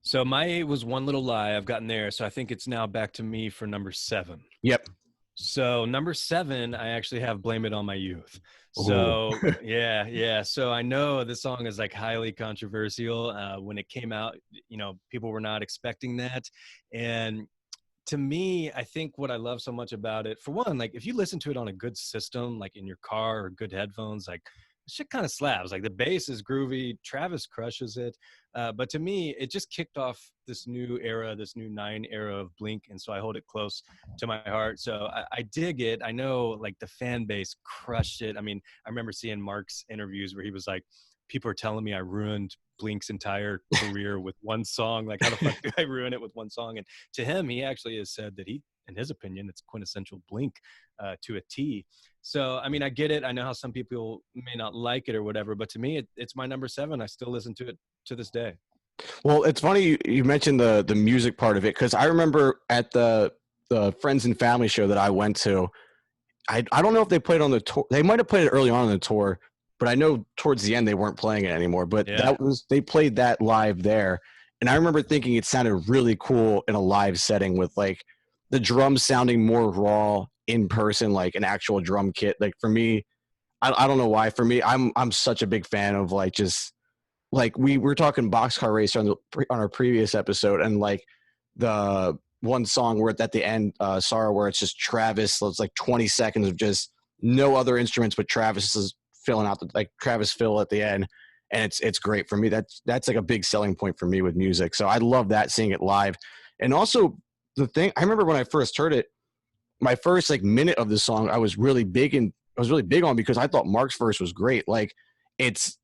So my 8 was One Little Lie. I've gotten there. So I think it's now back to me for number 7. Yep. So number 7, I actually have Blame It On My Youth. So yeah. So I know this song is like highly controversial. When it came out, people were not expecting that. And to me, I think what I love so much about it, for one, like if you listen to it on a good system, like in your car or good headphones, like shit kind of slaps. Like the bass is groovy. Travis crushes it. But to me, it just kicked off this new era, this new 9 era of Blink. And so I hold it close to my heart. So I dig it. I know like the fan base crushed it. I mean, I remember seeing Mark's interviews where he was like, people are telling me I ruined Blink's entire career with one song. Like, how the fuck do I ruin it with one song? And to him, he actually has said that in his opinion, it's quintessential Blink to a T. So, I mean, I get it. I know how some people may not like it or whatever, but to me, it's my number 7. I still listen to it to this day. Well, it's funny you mentioned the music part of it, because I remember at the Friends and Family show that I went to, I don't know if they played on the tour. They might have played it early on in the tour. but I know towards the end they weren't playing it anymore. But Yeah. they played that live there, and I remember thinking it sounded really cool in a live setting with like the drums sounding more raw in person, like an actual drum kit. Like for me, I don't know why. For me, I'm such a big fan of like just like we were talking Boxcar Racer on our previous episode, and like the one song where at the end, Sorrow, where it's just Travis. So it's like 20 seconds of just no other instruments but Travis is filling out the like Travis fill at the end, and it's great for me. That's like a big selling point for me with music. So I love that, seeing it live, and also the thing I remember when I first heard it, my first like minute of the song, I was really big on because I thought Mark's verse was great. Like it's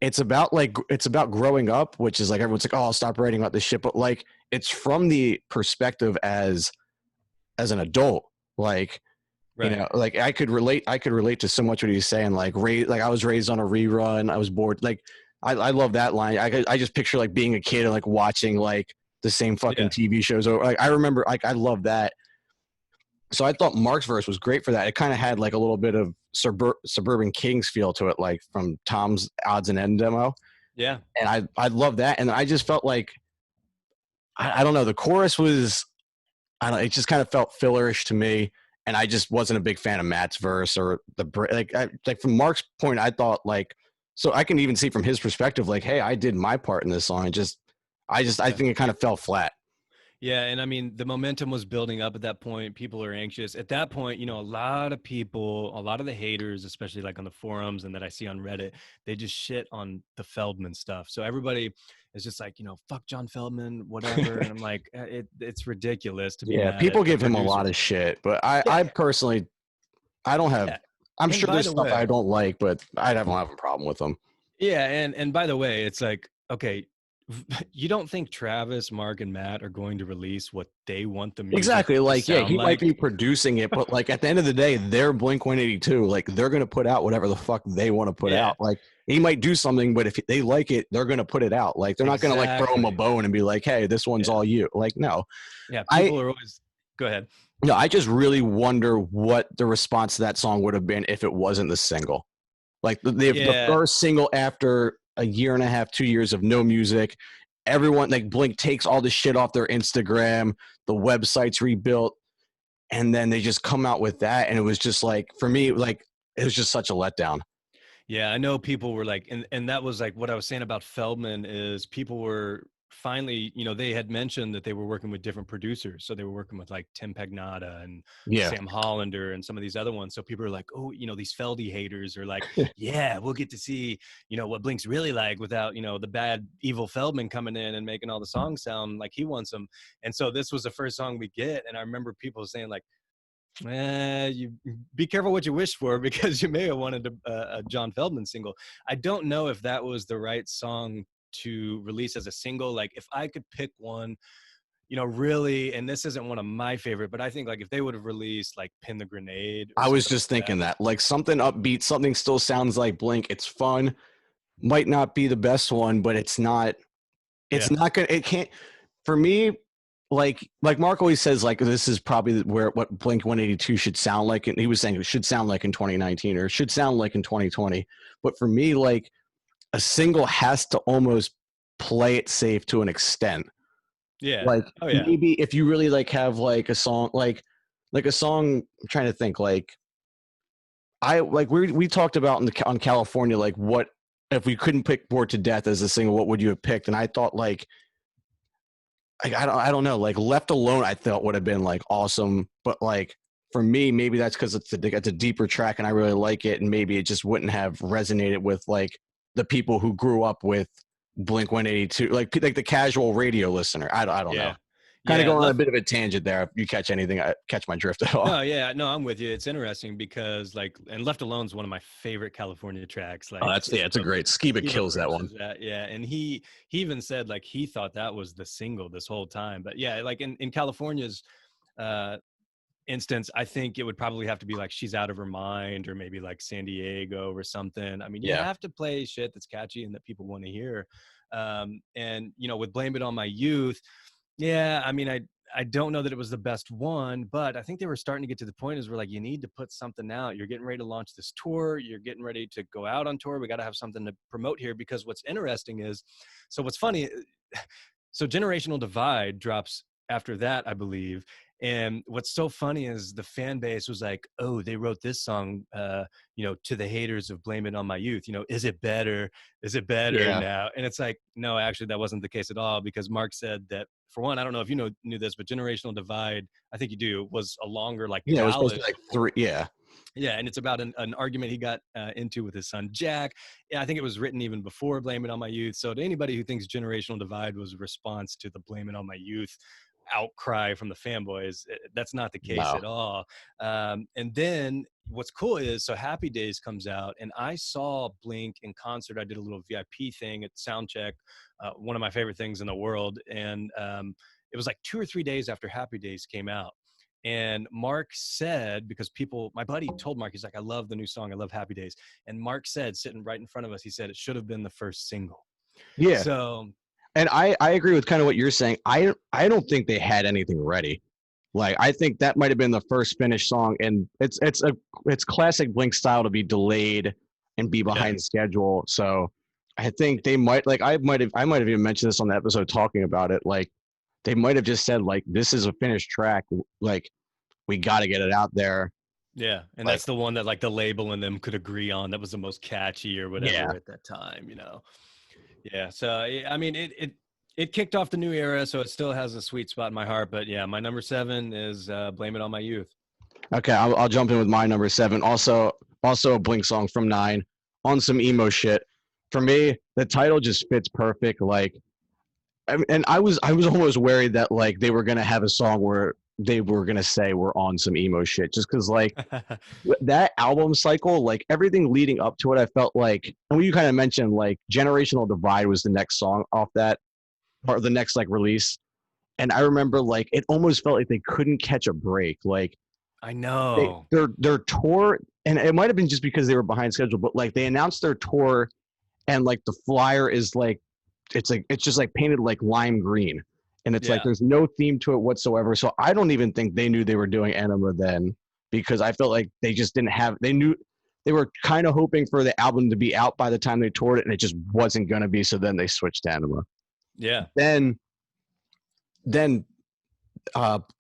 it's about growing up, which is like everyone's like, oh, I'll stop writing about this shit, but like it's from the perspective as an adult, like you Right. know, like I could relate to so much what he's saying, like I was raised on a rerun, I was bored, like I love that line. I just picture like being a kid and like watching like the same fucking Yeah. TV shows, or like I remember like I love that. So I thought Mark's verse was great for that. It kind of had like a little bit of Suburban Kings feel to it, like from Tom's Odds and End demo, Yeah. and I love that. And I just felt like I don't know, the chorus was, I don't, it just kind of felt fillerish to me, and I just wasn't a big fan of Matt's verse or like from Mark's point, I thought like, so I can even see from his perspective, like, hey, I did my part in this song. I Yeah. think it kind of fell flat. Yeah, and I mean, the momentum was building up at that point. People are anxious. At that point, a lot of people, a lot of the haters, especially like on the forums and that I see on Reddit, they just shit on the Feldman stuff. So everybody is just like, fuck John Feldman, whatever. And I'm like, it's ridiculous to be Yeah, mad at people a give him a lot producer. of shit, but Yeah, I personally, I don't have. yeah. I'm And sure by there's the stuff I way, don't like, but I don't have a problem with them. yeah, and by the way, it's like, okay, you don't think Travis, Mark, and Matt are going to release what they want the music Exactly. to Like, yeah, sound he might like? be producing it, but like at the end of the day, they're Blink 182. Like, they're gonna put out whatever the fuck they want to put Yeah, out. Like, he might do something, but if they like it, they're gonna put it out. Like, they're not gonna like throw him a exactly. bone and be like, "Hey, this one's Yeah, all you." Like, no. yeah. I People are always. Go ahead. no, I just really wonder what the response to that song would have been if it wasn't the single. Like the Yeah, first single after a year and a half, 2 years of no music, everyone like Blink takes all the shit off their Instagram, the website's rebuilt, and then they just come out with that, and it was just like for me, like it was just such a letdown. yeah. I know people were like, and that was like what I was saying about Feldman is people were finally, they had mentioned that they were working with different producers. So they were working with like Tim Pagnotta and Yeah, Sam Hollander and some of these other ones. So people are like, oh, these Feldy haters are like, yeah, we'll get to see, what Blink's really like without, the bad evil Feldman coming in and making all the songs sound like he wants them. And so this was the first song we get. And I remember people saying like, you be careful what you wish for because you may have wanted a John Feldman single. I don't know if that was the right song to release as a single. Like if I could pick one, really, and this isn't one of my favorite, but I think like if they would have released like Pin the Grenade or I was something just like that. thinking that like something upbeat, something still sounds like Blink. It's fun, might not be the best one, but it's not. It's Yeah. not gonna. It can't. For me, like Mark always says, like this is probably where what Blink 182 should sound like, and he was saying it should sound like in 2019 or it should sound like in 2020. But for me, like a single has to almost play it safe to an extent. Yeah. Like Oh yeah. maybe if you really like have like a song like a song. I'm trying to think like I like we talked about on California, like what if we couldn't pick Bored to Death as a single, what would you have picked? And I thought like I don't know, like Left Alone I thought would have been like awesome, but like for me maybe that's because it's a deeper track and I really like it, and maybe it just wouldn't have resonated with like the people who grew up with Blink 182, like the casual radio listener. I don't know. Yeah. Kind of Yeah. going on a Left. bit of a tangent there. If you catch anything, catch my drift at all. No, yeah, no, I'm with you. It's interesting because like, and Left Alone is one of my favorite California tracks. Oh, Like it's a great Skiba Skiba kills that one. crushes that, yeah. And he even said like he thought that was the single this whole time. But yeah, like in California's uh instance, I think it would probably have to be like She's Out of Her Mind or maybe like San Diego or something. I mean, you Yeah. have to play shit that's catchy and that people want to hear. And with Blame It on My Youth, yeah, I mean, I don't know that it was the best one, but I think they were starting to get to the point is where like, you need to put something out. You're getting ready to launch this tour. You're getting ready to go out on tour. We got to have something to promote here, because what's interesting is, so what's funny, so Generational Divide drops after that, I believe. And what's so funny is the fan base was like, oh, they wrote this song, to the haters of Blame It On My Youth. Is it better? Is it better now? And it's like, no, actually, that wasn't the case at all, because Mark said that, for one, I don't know if you knew this, but Generational Divide, I think you do, was a longer like Yeah, it was supposed ballad. to be like 3. Yeah. Yeah, and it's about an argument he got into with his son Jack. Yeah, I think it was written even before Blame It On My Youth. So to anybody who thinks Generational Divide was a response to the Blame It On My Youth outcry from the fanboys, that's not the case at all. And then what's cool is, so Happy Days comes out, and I saw Blink in concert. I did a little VIP thing at Soundcheck, one of my favorite things in the world. And it was like 2 or 3 days after Happy Days came out. And Mark said, because my buddy told Mark, he's like, I love the new song. I love Happy Days. And Mark said, sitting right in front of us, he said, it should have been the first single. Yeah. So, and I agree with kind of what you're saying. I don't think they had anything ready. Like, I think that might have been the first finished song, and it's classic Blink style to be delayed and be behind schedule. So I think they might, like, I might have even mentioned this on the episode talking about it. Like, they might have just said, like, this is a finished track. Like, we got to get it out there. Yeah. And that's the one that like the label and them could agree on. That was the most catchy or whatever at that time, Yeah. So, I mean, it kicked off the new era, so it still has a sweet spot in my heart. But yeah, my number 7 is Blame It On My Youth. Okay. I'll jump in with my number 7. Also a Blink song from 9, on some emo shit. For me, the title just fits perfect. Like, and I was almost worried that like they were gonna have a song where they were gonna say we're on some emo shit, just because like that album cycle, like everything leading up to it, I felt like, and you kind of mentioned like Generational Divide was the next song off that, or the next like release, and I remember like it almost felt like they couldn't catch a break. Like, I know their tour, and it might have been just because they were behind schedule, but like they announced their tour, and like the flyer is like, it's just like painted like lime green, and it's like there's no theme to it whatsoever. So I don't even think they knew they were doing Enema then, because I felt like they just didn't have, they knew they were kind of hoping for the album to be out by the time they toured it, and it just wasn't going to be. So then they switched to Enema. Yeah. Then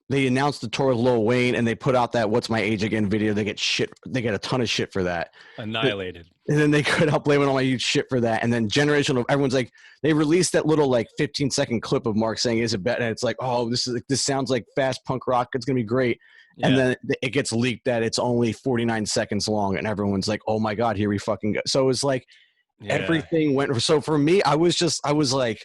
they announced the tour with Lil Wayne, and they put out that "What's My Age Again" video. They get a ton of shit for that. Annihilated. And then they could help Blame It On My Youth shit for that. And then Generational, everyone's like, they released that little like 15-second clip of Mark saying, "Is it better?" And it's like, oh, this sounds like fast punk rock. It's gonna be great. Yeah. And then it gets leaked that it's only 49 seconds long, and everyone's like, oh my god, here we fucking go. So it's like everything went. So for me, I was like,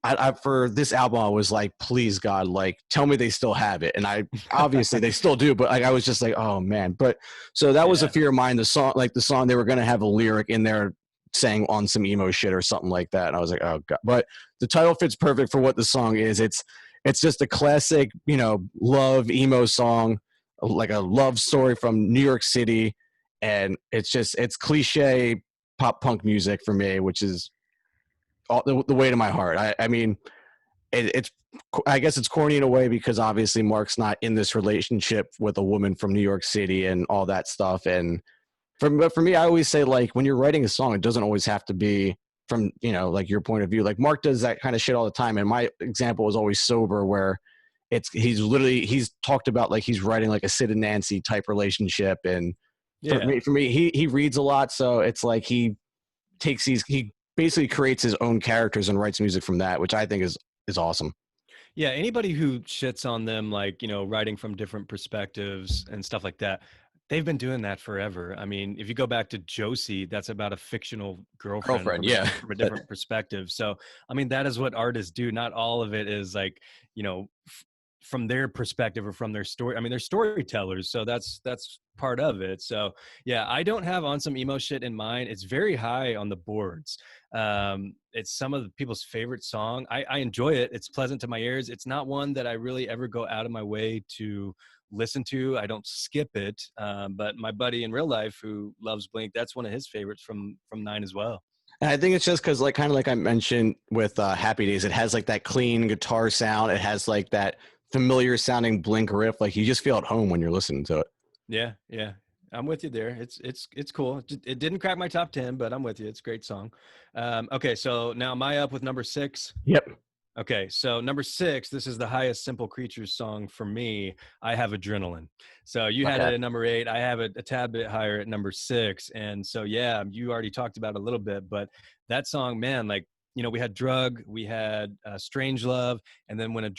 I for this album, I was like, please God, like tell me they still have it. And I obviously they still do, but like I was just like, oh man. But so that was a fear of mine. The song they were gonna have a lyric in there saying on some emo shit or something like that. And I was like, oh god. But the title fits perfect for what the song is. It's just a classic, love emo song, like a love story from New York City. And it's cliche pop punk music for me, which is all the way to my heart. I mean, I guess it's corny in a way because obviously Mark's not in this relationship with a woman from New York City and all that stuff. And for me, I always say, like, when you're writing a song, it doesn't always have to be from, like your point of view. Like Mark does that kind of shit all the time. And my example is always Sober, where he's talked about like he's writing like a Sid and Nancy type relationship. And for me, he reads a lot. So it's like he basically creates his own characters and writes music from that, which I think is awesome. Yeah, anybody who shits on them, like, writing from different perspectives and stuff like that, they've been doing that forever. I mean, if you go back to Josie, that's about a fictional girlfriend from a different perspective. So, I mean, that is what artists do. Not all of it is like, from their perspective or from their story. I mean, they're storytellers, so that's part of it. So yeah, I don't have On Some Emo Shit in mind. It's very high on the boards. It's some of the people's favorite song. I enjoy it. It's pleasant to my ears. It's not one that I really ever go out of my way to listen to. I don't skip it. But my buddy in real life who loves Blink, that's one of his favorites from 9 as well. And I think it's just because, like, kind of like I mentioned with Happy Days, it has like that clean guitar sound. It has like that familiar sounding Blink riff. Like you just feel at home when you're listening to it. Yeah, yeah. I'm with you there. It's cool. It didn't crack my top 10, but I'm with you. It's a great song. Okay, so now am I up with number 6? Yep. Okay, so number 6, this is the highest Simple Creatures song for me. I Have Adrenaline. So you had it at number 8. I have it a tad bit higher at number 6. And so, yeah, you already talked about it a little bit, but that song, man, like, you know, we had Drug, we had Strange Love, and then when I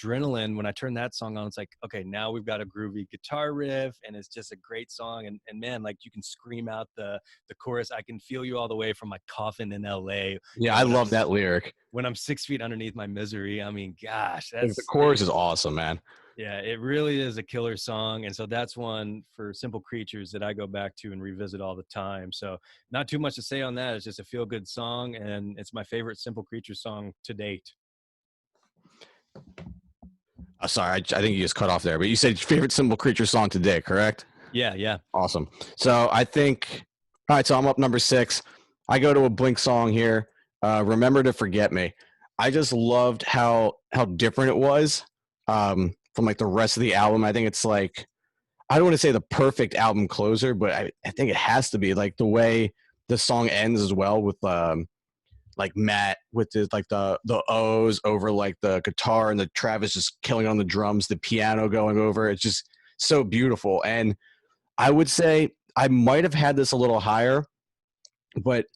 turned that song on, it's like, okay, now we've got a groovy guitar riff, and it's just a great song. And man, like you can scream out the chorus. I can feel you all the way from my coffin in LA. Yeah, I love that lyric. When I'm 6 feet underneath my misery. I mean, gosh, The chorus is awesome, man. yeah, it really is a killer song. And so that's one for Simple Creatures that I go back to and revisit all the time. So not too much to say on that. It's just a feel good song. And it's my favorite Simple Creatures song to date. Sorry, I think you just cut off there, but you said your favorite Simple Creatures song today, correct? Yeah, yeah. Awesome. So I think, all right, so I'm up number 6. I go to a Blink song here. Remember to Forget Me. I just loved how different it was from like the rest of the album. I think it's like, I don't want to say the perfect album closer, but I think it has to be like the way the song ends as well with like Matt with the like the O's over like the guitar and the Travis just killing on the drums, the piano going over. It's just so beautiful. And I would say I might have had this a little higher, but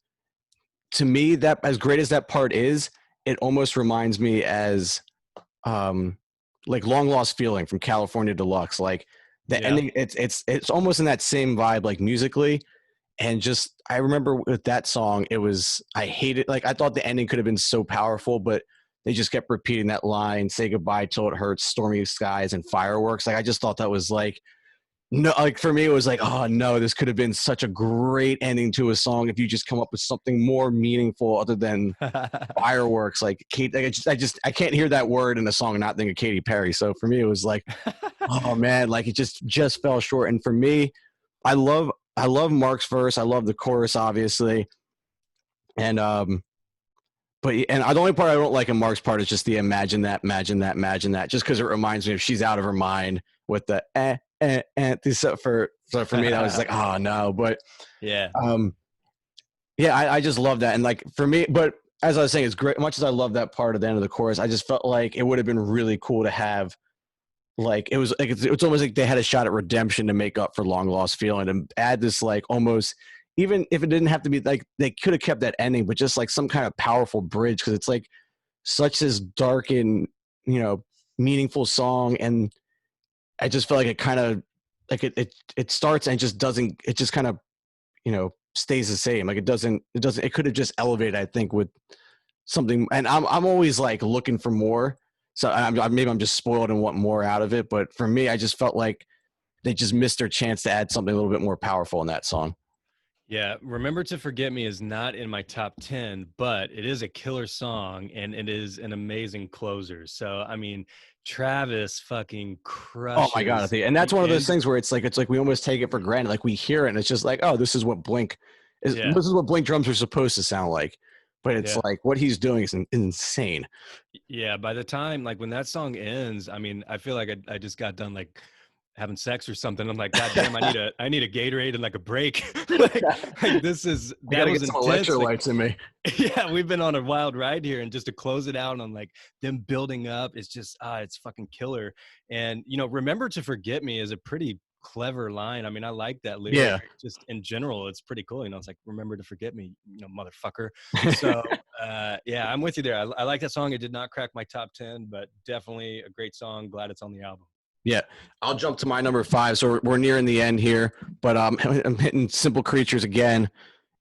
to me, that as great as that part is, it almost reminds me as like Long Lost Feeling from California Deluxe. Like the ending, it's almost in that same vibe, like musically. And just I remember with that song, I hated, like I thought the ending could have been so powerful, but they just kept repeating that line, say goodbye till it hurts, stormy skies and fireworks. Like I just thought that was like, no, like for me it was like, oh no, this could have been such a great ending to a song if you just come up with something more meaningful other than fireworks. Like Kate, like I can't hear that word in a song and not think of Katy Perry. So for me it was like, oh man, like it just fell short. And for me, I love Mark's verse. I love the chorus, obviously. And but the only part I don't like in Mark's part is just the imagine that, just because it reminds me of She's Out of Her Mind with the So for me, that was like, oh no. But yeah, I just love that. And like for me, but as I was saying, it's great. Much as I love that part at the end of the chorus, I just felt like it would have been really cool to have. Like it was like it's almost like they had a shot at redemption to make up for Long Lost Feeling and add this like almost, even if it didn't have to be like, they could have kept that ending, but just like some kind of powerful bridge, because it's like such this dark and meaningful song. And I just feel like it kind of like it starts and just doesn't, it just kind of stays the same. Like it could have just elevated, I think, with something. And I'm always like looking for more. So maybe I'm just spoiled and want more out of it. But for me, I just felt like they just missed their chance to add something a little bit more powerful in that song. Yeah, Remember to Forget Me is not in my top 10, but it is a killer song and it is an amazing closer. So, I mean, Travis fucking crushes. Oh my God. And that's one of those things where it's like we almost take it for granted. Like we hear it and it's just like, oh, this is what Blink is. Yeah. This is what Blink drums are supposed to sound like. But it's like what he's doing is insane. Yeah. By the time, like when that song ends, I mean, I feel like I just got done like having sex or something. I'm like, God damn, I need a Gatorade and like a break. like this is, that was some electrolytes in me. Yeah. We've been on a wild ride here, and just to close it out on like them building up, it's just, it's fucking killer. And, Remember to Forget Me is a pretty clever line. I mean, I like that lyric. Yeah. Just in general, it's pretty cool. It's like, remember to forget me, motherfucker. So yeah, I'm with you there. I like that song. It did not crack my top 10, but definitely a great song. Glad it's on the album. Yeah, I'll jump to my number 5. So we're nearing the end here, but I'm hitting Simple Creatures again.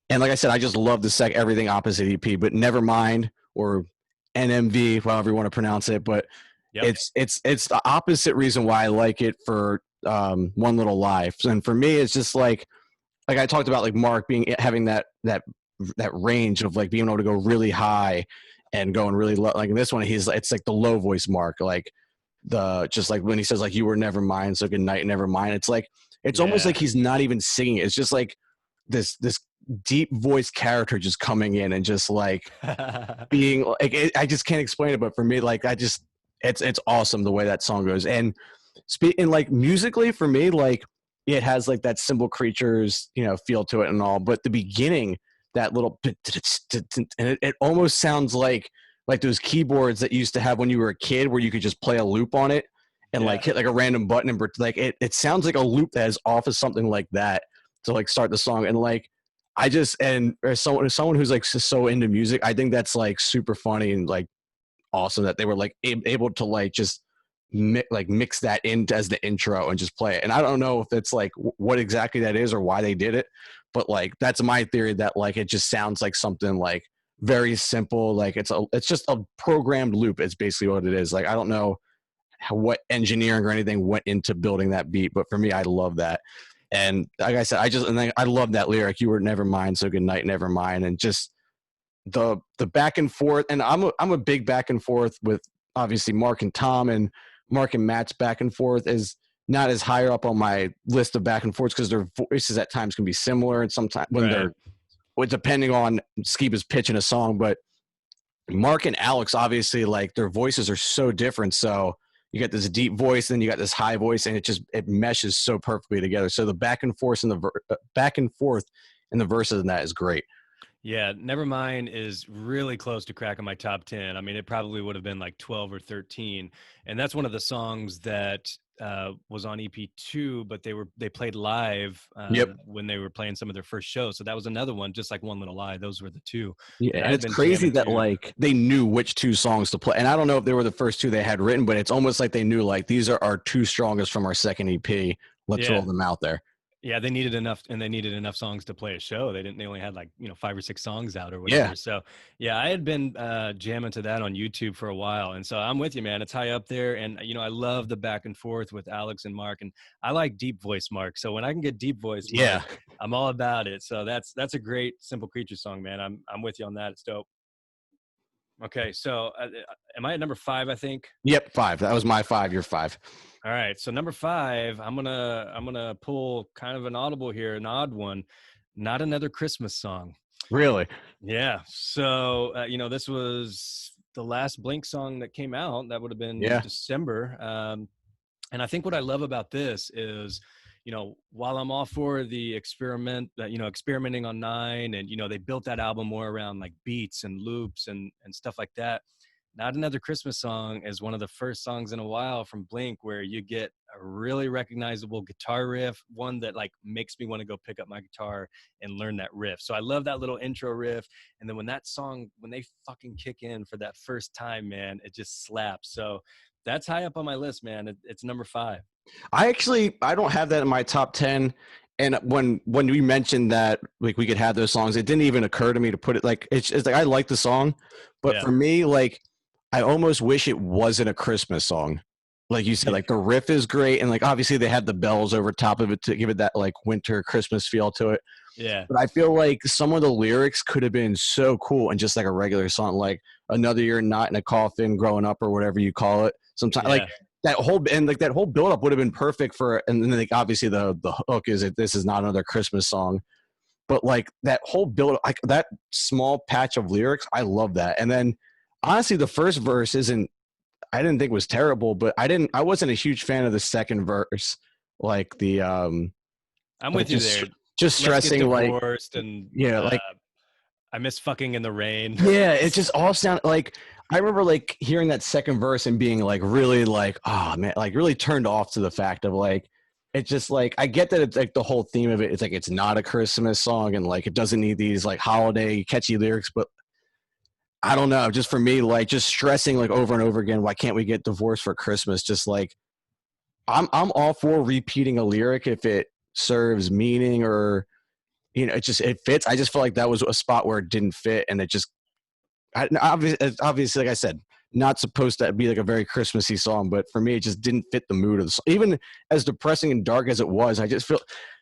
And like I said, I just love the Everything Opposite EP, but Nevermind, or NMV, however you want to pronounce it. But it's the opposite reason why I like it for One Little Life. And for me, it's just like I talked about, like Mark having that range of like being able to go really high and going really low. Like in this one, it's like the low voice Mark, like just like when he says like you were never mine, so good night, never mind. It's like it's almost like he's not even singing. It's just like this deep voice character just coming in and just like being like I just can't explain it, but for me, like It's awesome the way that song goes. And speaking like musically for me, like it has like that Simple Creatures, feel to it and all. But the beginning, that little and it almost sounds like those keyboards that you used to have when you were a kid, where you could just play a loop on it and like hit like a random button, and like it sounds like a loop that is off of something like that to like start the song. And like as someone who's like so into music, I think that's like super funny and like awesome that they were like able to like just mix that in as the intro and just play it. And I don't know if it's like what exactly that is or why they did it, but like that's my theory, that like it just sounds like something like very simple, like it's just a programmed loop. It's basically what it is. Like I don't know what engineering or anything went into building that beat, but for me, I love that. And like I said, I love that lyric, "You were never mine, so good night, never mind." And just the back and forth. And I'm a big back and forth with obviously Mark and Tom, and Mark and Matt's back and forth is not as higher up on my list of back and forths because their voices at times can be similar, and sometimes when they're depending on Skiba's pitch in a song. But Mark and Alex, obviously, like their voices are so different. So you get this deep voice, then you got this high voice, and it meshes so perfectly together. So the back and forth in the verses and that is great. Yeah, Nevermind is really close to cracking my top 10. I mean, it probably would have been like 12 or 13. And that's one of the songs that was on EP2, but they played live when they were playing some of their first shows. So that was another one, just like One Little Lie. Those were the two. Yeah, and it's crazy that like they knew which two songs to play. And I don't know if they were the first two they had written, but it's almost like they knew like these are our two strongest from our second EP. Let's roll them out there. Yeah, they needed enough songs to play a show. They only had like 5 or 6 songs out or whatever. So yeah, I had been jamming to that on YouTube for a while, and so I'm with you, man. It's high up there, and I love the back and forth with Alex and Mark, and I like deep voice Mark. So when I can get deep voice, Mark, I'm all about it. So that's a great Simple Creatures song, man. I'm with you on that. It's dope. Okay, so am I at number 5? I think. Yep, 5. That was my 5. You're 5. All right, so number 5, I'm gonna pull kind of an audible here, an odd one. Not Another Christmas Song. Really? Yeah. So this was the last Blink song that came out. That would have been December. And I think what I love about this is, while I'm all for the experimenting on 9, and they built that album more around like beats and loops and stuff like that. Not Another Christmas Song is one of the first songs in a while from Blink where you get a really recognizable guitar riff, one that like makes me want to go pick up my guitar and learn that riff. So I love that little intro riff. And then when they fucking kick in for that first time, man, it just slaps. So that's high up on my list, man. It's number 5. I don't have that in my top 10. And when we mentioned that like we could have those songs, it didn't even occur to me to put it like it's like I like the song, but for me, like I almost wish it wasn't a Christmas song. Like you said, like the riff is great, and like obviously they had the bells over top of it to give it that like winter Christmas feel to it. Yeah. But I feel like some of the lyrics could have been so cool and just like a regular song, like Another Year Not in a Coffin, Growing Up, or whatever you call it. Sometimes like that whole build up would have been perfect for. And then like obviously the hook is that this is not another Christmas song, but like that whole build, like that small patch of lyrics, I love that. And then honestly, the first verse I didn't think was terrible, but I wasn't a huge fan of the second verse. Like the I'm with you there. Just stressing like and like I miss fucking in the rain. Yeah, it just all sounded like I remember like hearing that second verse and being like really like, oh man, like really turned off to the fact of like it's just like I get that it's like the whole theme of it. It's like it's not a Christmas song and like it doesn't need these like holiday catchy lyrics, but I don't know. Just for me, like just stressing like over and over again, why can't we get divorced for Christmas? Just like I'm all for repeating a lyric if it serves meaning or it fits. I just feel like that was a spot where it didn't fit, and it just obviously like I said, not supposed to be like a very Christmassy song, but for me it just didn't fit the mood of the song. Even as depressing and dark as it was, I just feel.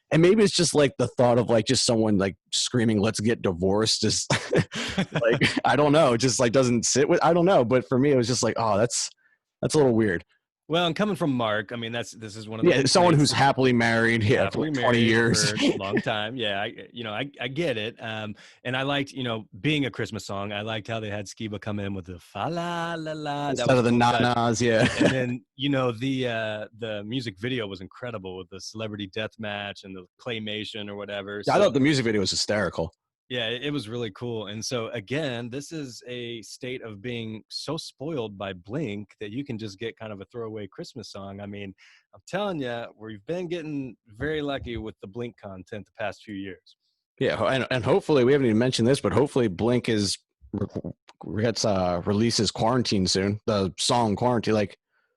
And maybe it's just like the thought of like just someone like screaming, "Let's get divorced." Just like, I don't know. It just like doesn't sit with, I don't know. But for me, it was just like, oh, that's a little weird. Well, and coming from Mark, I mean, this is one of those someone complaints who's happily married, for happily like 20 married years. for a long time. Yeah, I get it. And I liked, being a Christmas song, I liked how they had Skiba come in with the fa la la la. That Instead was of the cool touch. nanas, yeah. And then, the music video was incredible with the celebrity death match and the claymation or whatever. I So thought the music video was hysterical. yeah, it was really cool. And so again, this is a state of being so spoiled by Blink that you can just get kind of a throwaway Christmas song. I mean, I'm telling you, we've been getting very lucky with the Blink content the past few years. Yeah, and hopefully we haven't even mentioned this, but hopefully Blink releases Quarantine soon. The song Quarantine,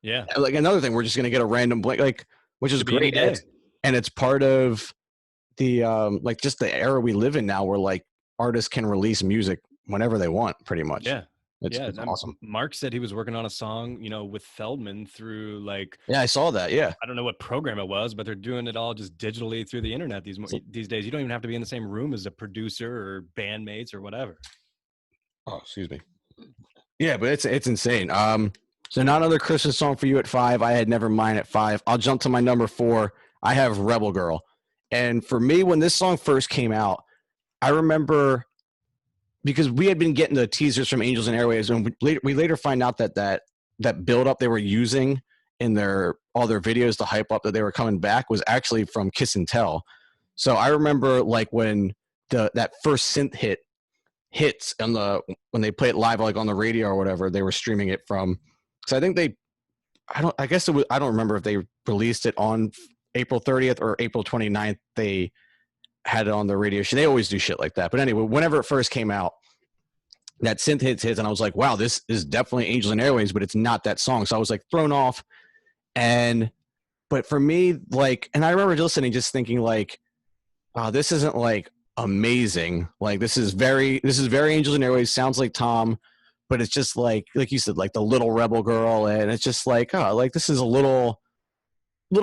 Yeah, like another thing, we're just gonna get a random Blink, which is could be any great. day. And it's part of the just the era we live in now, where like artists can release music whenever they want, pretty much. Yeah. It's Yeah, awesome. Mark said he was working on a song, with Feldman through Yeah, I saw that. Yeah, I don't know what program it was, but they're doing it all just digitally through the internet these days. You don't even have to be in the same room as a producer or bandmates or whatever. oh, excuse me. Yeah, but it's insane. So not another Christmas song for you at 5. I had Nevermind at 5. I'll jump to my number 4. I have Rebel Girl. And for me, when this song first came out, I remember, because we had been getting the teasers from Angels and Airwaves, and we later find out that build up they were using in all their videos to hype up that they were coming back was actually from Kiss and Tell. So I remember like when that first synth hits when they play it live, like on the radio or whatever, they were streaming it from. So I think I don't remember if they released it on April 30th or April 29th. They had it on the radio show. They always do shit like that. But anyway, whenever it first came out, that synth hits, and I was like, wow, this is definitely Angels and Airwaves, but it's not that song. So I was like thrown off. But for me, and I remember listening, just thinking like, oh, this isn't like amazing. Like this is very Angels and Airwaves. Sounds like Tom, but it's just like you said, like the little rebel girl, and it's just like, oh, like this is a little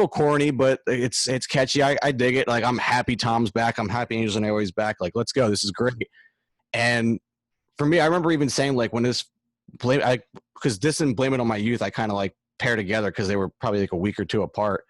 corny, but it's catchy. I dig it. Like I'm happy Tom's back. I'm happy Angels and Airwaves back. Like let's go. This is great. And for me, I remember even saying like when because this and Blame It on My Youth, I kind of like pair together because they were probably like a week or two apart.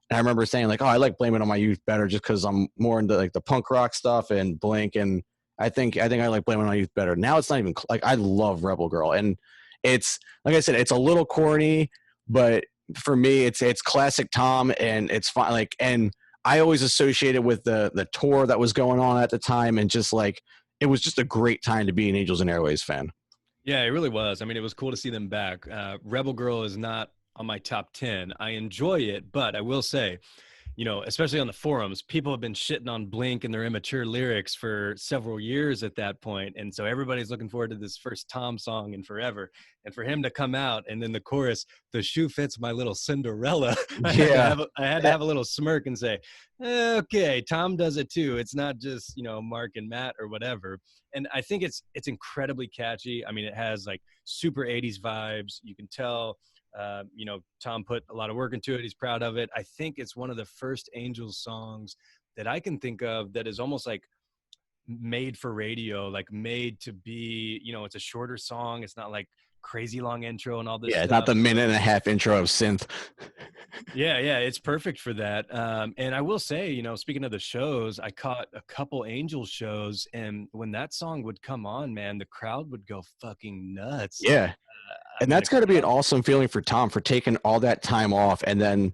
And I remember saying like, oh, I like Blame It on My Youth better just because I'm more into like the punk rock stuff and Blink, and I think I like Blame It on My Youth better. Now it's not even like I love Rebel Girl, and it's like I said, it's a little corny, but for me, it's classic Tom, and it's fine. Like, and I always associated with the tour that was going on at the time, and just like it was just a great time to be an Angels and Airwaves fan. Yeah, it really was. I mean, it was cool to see them back. Rebel Girl is not on my top 10. I enjoy it, but I will say, especially on the forums, people have been shitting on Blink and their immature lyrics for several years at that point. And so everybody's looking forward to this first Tom song in forever. And for him to come out and then the chorus, the shoe fits my little Cinderella. I had to have a little smirk and say, okay, Tom does it too. It's not just, Mark and Matt or whatever. And I think it's incredibly catchy. I mean, it has like super 80s vibes. You can tell, Tom put a lot of work into it. He's proud of it. I think it's one of the first Angels songs that I can think of that is almost like made for radio, like made to be, it's a shorter song. It's not like crazy long intro and all this stuff. Not the minute and a half intro of synth. Yeah, it's perfect for that. And I will say, speaking of the shows, I caught a couple Angels shows, and when that song would come on, man, the crowd would go fucking nuts. Yeah. And that's got to be an awesome feeling for Tom for taking all that time off. And then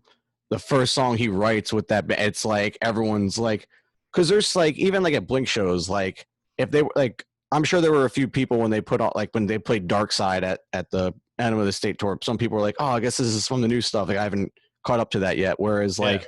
the first song he writes with that, it's like everyone's like, because there's like, even like at Blink shows, like if they were like, I'm sure there were a few people when they put out, like when they played Dark Side at the end of the state tour, some people were like, oh, I guess this is from the new stuff. Like I haven't caught up to that yet. Whereas like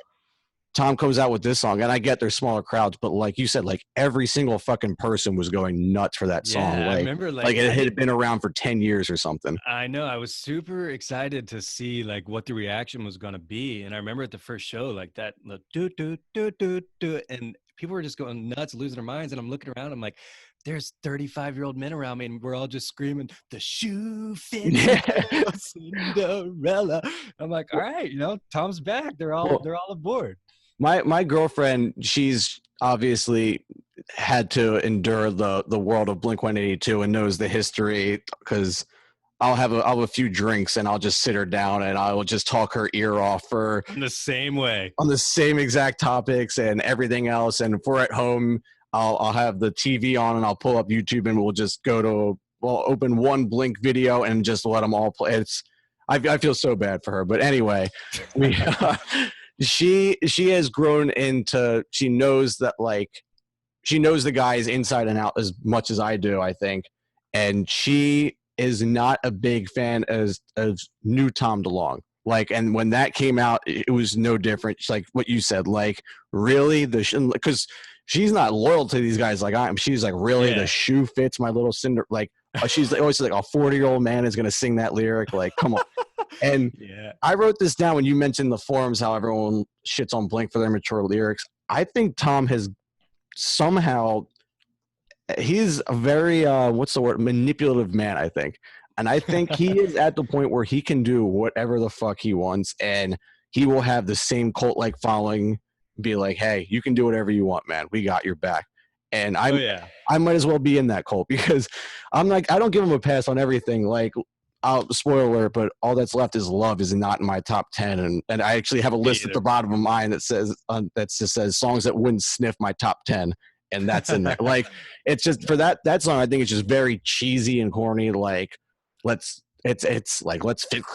Tom comes out with this song, and I get there's smaller crowds, but like you said, like every single fucking person was going nuts for that song. Yeah, like, I remember like it had been around for 10 years or something. I know. I was super excited to see like what the reaction was going to be. And I remember at the first show, like that, do, do, do, do, do, and people were just going nuts, losing their minds. And I'm looking around, I'm like, there's 35-year-old men around me, and we're all just screaming, the shoe fits Cinderella. I'm like, all right, Tom's back. They're all aboard. My girlfriend, she's obviously had to endure the world of Blink-182 and knows the history because I'll have a few drinks and I'll just sit her down and I will just talk her ear off for I'm the same way. on the same exact topics and everything else. And if we're at home, I'll have the TV on and I'll pull up YouTube and we'll open one Blink video and just let them all play. I feel so bad for her, but anyway, we, she has grown into, she knows the guys inside and out as much as I do, I think. And she is not a big fan of new Tom DeLonge. Like, and when that came out, it was no different. It's like what you said, like, really, because she's not loyal to these guys like I am. She's like, really, the shoe fits my little cinder. Like, she's always like, a 40-year-old man is going to sing that lyric. Like, come on. And I wrote this down when you mentioned the forums, how everyone shits on Blink for their mature lyrics. I think Tom has somehow, he's a very, manipulative man, I think. And I think he is at the point where he can do whatever the fuck he wants, and he will have the same cult-like following, be like, hey, you can do whatever you want, man. We got your back. And I might as well be in that cult, because I'm like, I don't give him a pass on everything. Like, spoiler alert, but All That's Left Is Love is not in my top 10. And I actually have a list at the bottom of mine that says, that just says songs that wouldn't sniff my top 10. And that's in there. Like, it's just for that song, I think it's just very cheesy and corny. Like, let's fix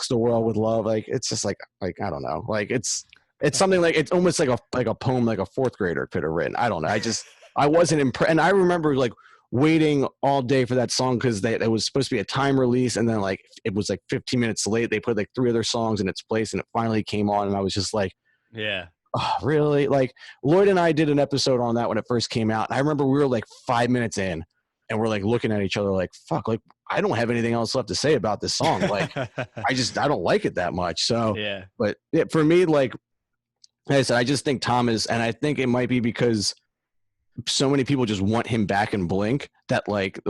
the world with love. Like, it's just like I don't know. Like, it's something like, it's almost like a poem, like a fourth grader could have written. I don't know. I wasn't impressed. And I remember like waiting all day for that song, because it was supposed to be a time release, and then like it was like 15 minutes late. They put like 3 other songs in its place, and it finally came on, and I was just like, oh, really? Like, Lloyd and I did an episode on that when it first came out. And I remember we were like 5 minutes in, and we're like looking at each other like, fuck, like, I don't have anything else left to say about this song. Like, I don't like it that much. So, but for me, like I said, I just think Tom is, and I think it might be because so many people just want him back in Blink that like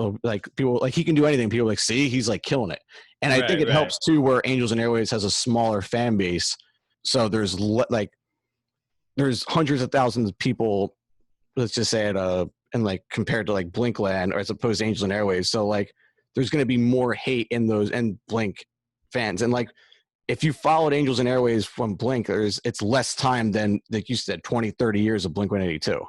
people, like, he can do anything. People are like, see, he's like killing it. And I think it helps too, where Angels and Airwaves has a smaller fan base. So there's hundreds of thousands of people, let's just say and like compared to like Blinkland, or as opposed to Angels and Airwaves. So like there's going to be more hate in those and Blink fans. And like, if you followed Angels and Airwaves from Blink, it's less time than, like you said, 20, 30 years of Blink-182.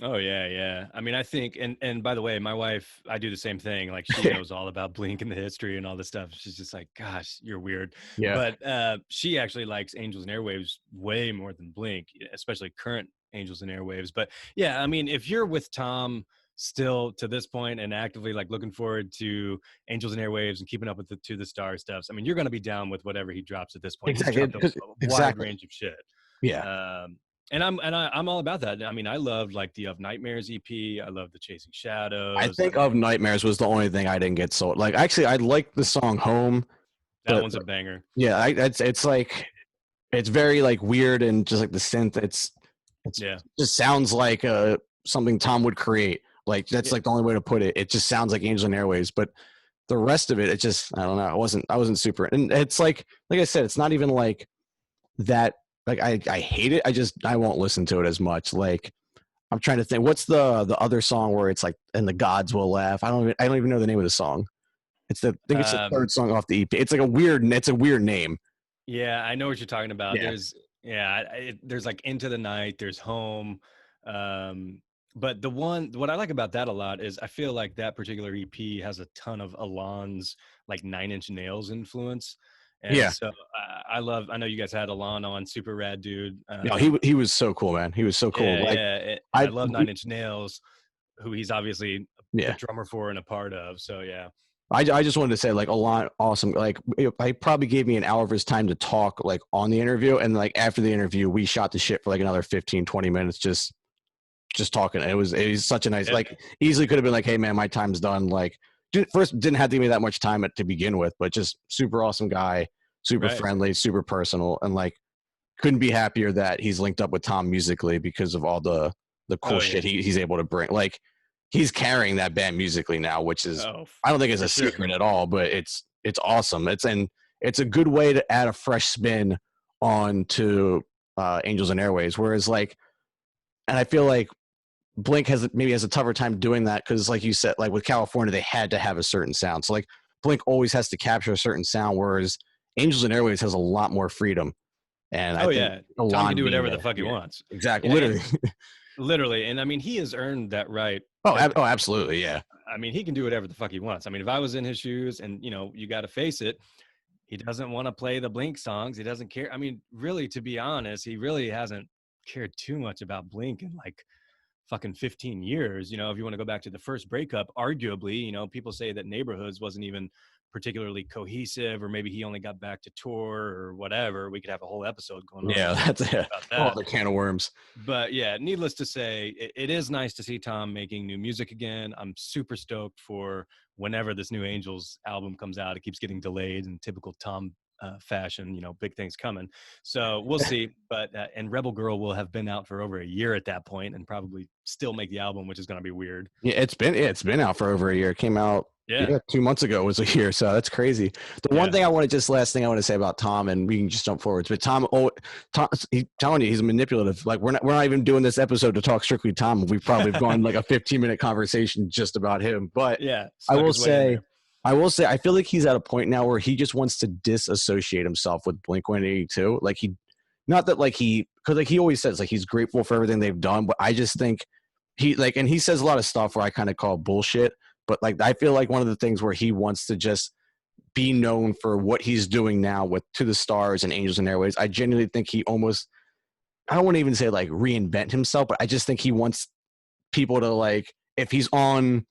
Oh yeah. I mean, I think, and by the way, my wife, I do the same thing. Like, she knows all about Blink and the history and all this stuff. She's just like, gosh, you're weird. Yeah. But she actually likes Angels and Airwaves way more than Blink, especially current Angels and Airwaves. But yeah, I mean, if you're with Tom still to this point and actively like looking forward to Angels and Airwaves and keeping up with the To the Stars stuff, I mean, you're going to be down with whatever he drops at this point. Exactly. Wide range of shit. Yeah. And I'm all about that. I mean, I loved like the Of Nightmares EP. I love the Chasing Shadows. I think Of Nightmares was the only thing I didn't get sold. Like, actually, I like the song Home. That one's a banger. Yeah, it's like, it's very like weird, and just like the synth, it just sounds like something Tom would create. Like, that's like the only way to put it. It just sounds like Angels and Airwaves, but the rest of it, it just, I don't know. I wasn't super. And it's like I said, it's not even like that. Like, I hate it. I won't listen to it as much. Like, I'm trying to think, what's the other song where it's like, and the gods will laugh. I don't even know the name of the song. I think it's the third song off the EP. It's like a weird name. Yeah, I know what you're talking about. Yeah. There's like Into the Night, there's Home. But what I like about that a lot is I feel like that particular EP has a ton of Alon's like 9 Inch Nails influence. And so I know you guys had Alon on, super rad dude. No, he was so cool, man. He was so cool. I love 9 Inch Nails, who he's obviously a drummer for and a part of. So yeah. I just wanted to say, like, Alon, awesome. Like, I probably gave me an hour of his time to talk, like, on the interview, and like after the interview, we shot the shit for like another 15-20 minutes, just talking. It was such a nice, like, easily could have been like, hey man, my time's done. Like, first, didn't have to give me that much time to begin with, but just super awesome guy, super friendly, super personal, and like, couldn't be happier that he's linked up with Tom musically because of all the cool shit he's able to bring. Like, he's carrying that band musically now, which is, I don't think it's a secret at all, but it's awesome. It's a good way to add a fresh spin on to Angels and Airwaves. Whereas like, and I feel like Blink has a tougher time doing that, because like you said, like with California, they had to have a certain sound. So like Blink always has to capture a certain sound, whereas Angels and Airwaves has a lot more freedom. And I think the Tom line can do being whatever the there, fuck he wants. exactly, Yeah, literally. literally. And I mean, he has earned that right. Oh, absolutely, yeah. I mean, he can do whatever the fuck he wants. I mean, if I was in his shoes, and you got to face it, he doesn't want to play the Blink songs. He doesn't care. I mean, really, to be honest, he really hasn't cared too much about Blink in like fucking 15 years. If you want to go back to the first breakup, arguably, people say that Neighborhoods wasn't even particularly cohesive, or maybe he only got back to tour or whatever. We could have a whole episode going on That's about that. The can of worms. But yeah, needless to say, it is nice to see Tom making new music again. I'm super stoked for whenever this new Angels album comes out. It keeps getting delayed in typical Tom fashion, big things coming. So we'll see. But and Rebel Girl will have been out for over a year at that point, and probably still make the album, which is going to be weird. Yeah, it's been out for over a year. It came out 2 months ago was a year, so that's crazy. The one thing last thing I want to say about Tom, and we can just jump forwards, but Tom, he's telling you he's manipulative. Like we're not even doing this episode to talk strictly Tom. We've probably gone like a 15-minute conversation just about him. But I will say, I feel like he's at a point now where he just wants to disassociate himself with Blink-182. Like because he always says like he's grateful for everything they've done, but I just think and he says a lot of stuff where I kind of call bullshit. But like, I feel like one of the things where he wants to just be known for what he's doing now with To the Stars and Angels and Airwaves. I genuinely think he almost, I don't want to even say like reinvent himself, but I just think he wants people to like, if he's on,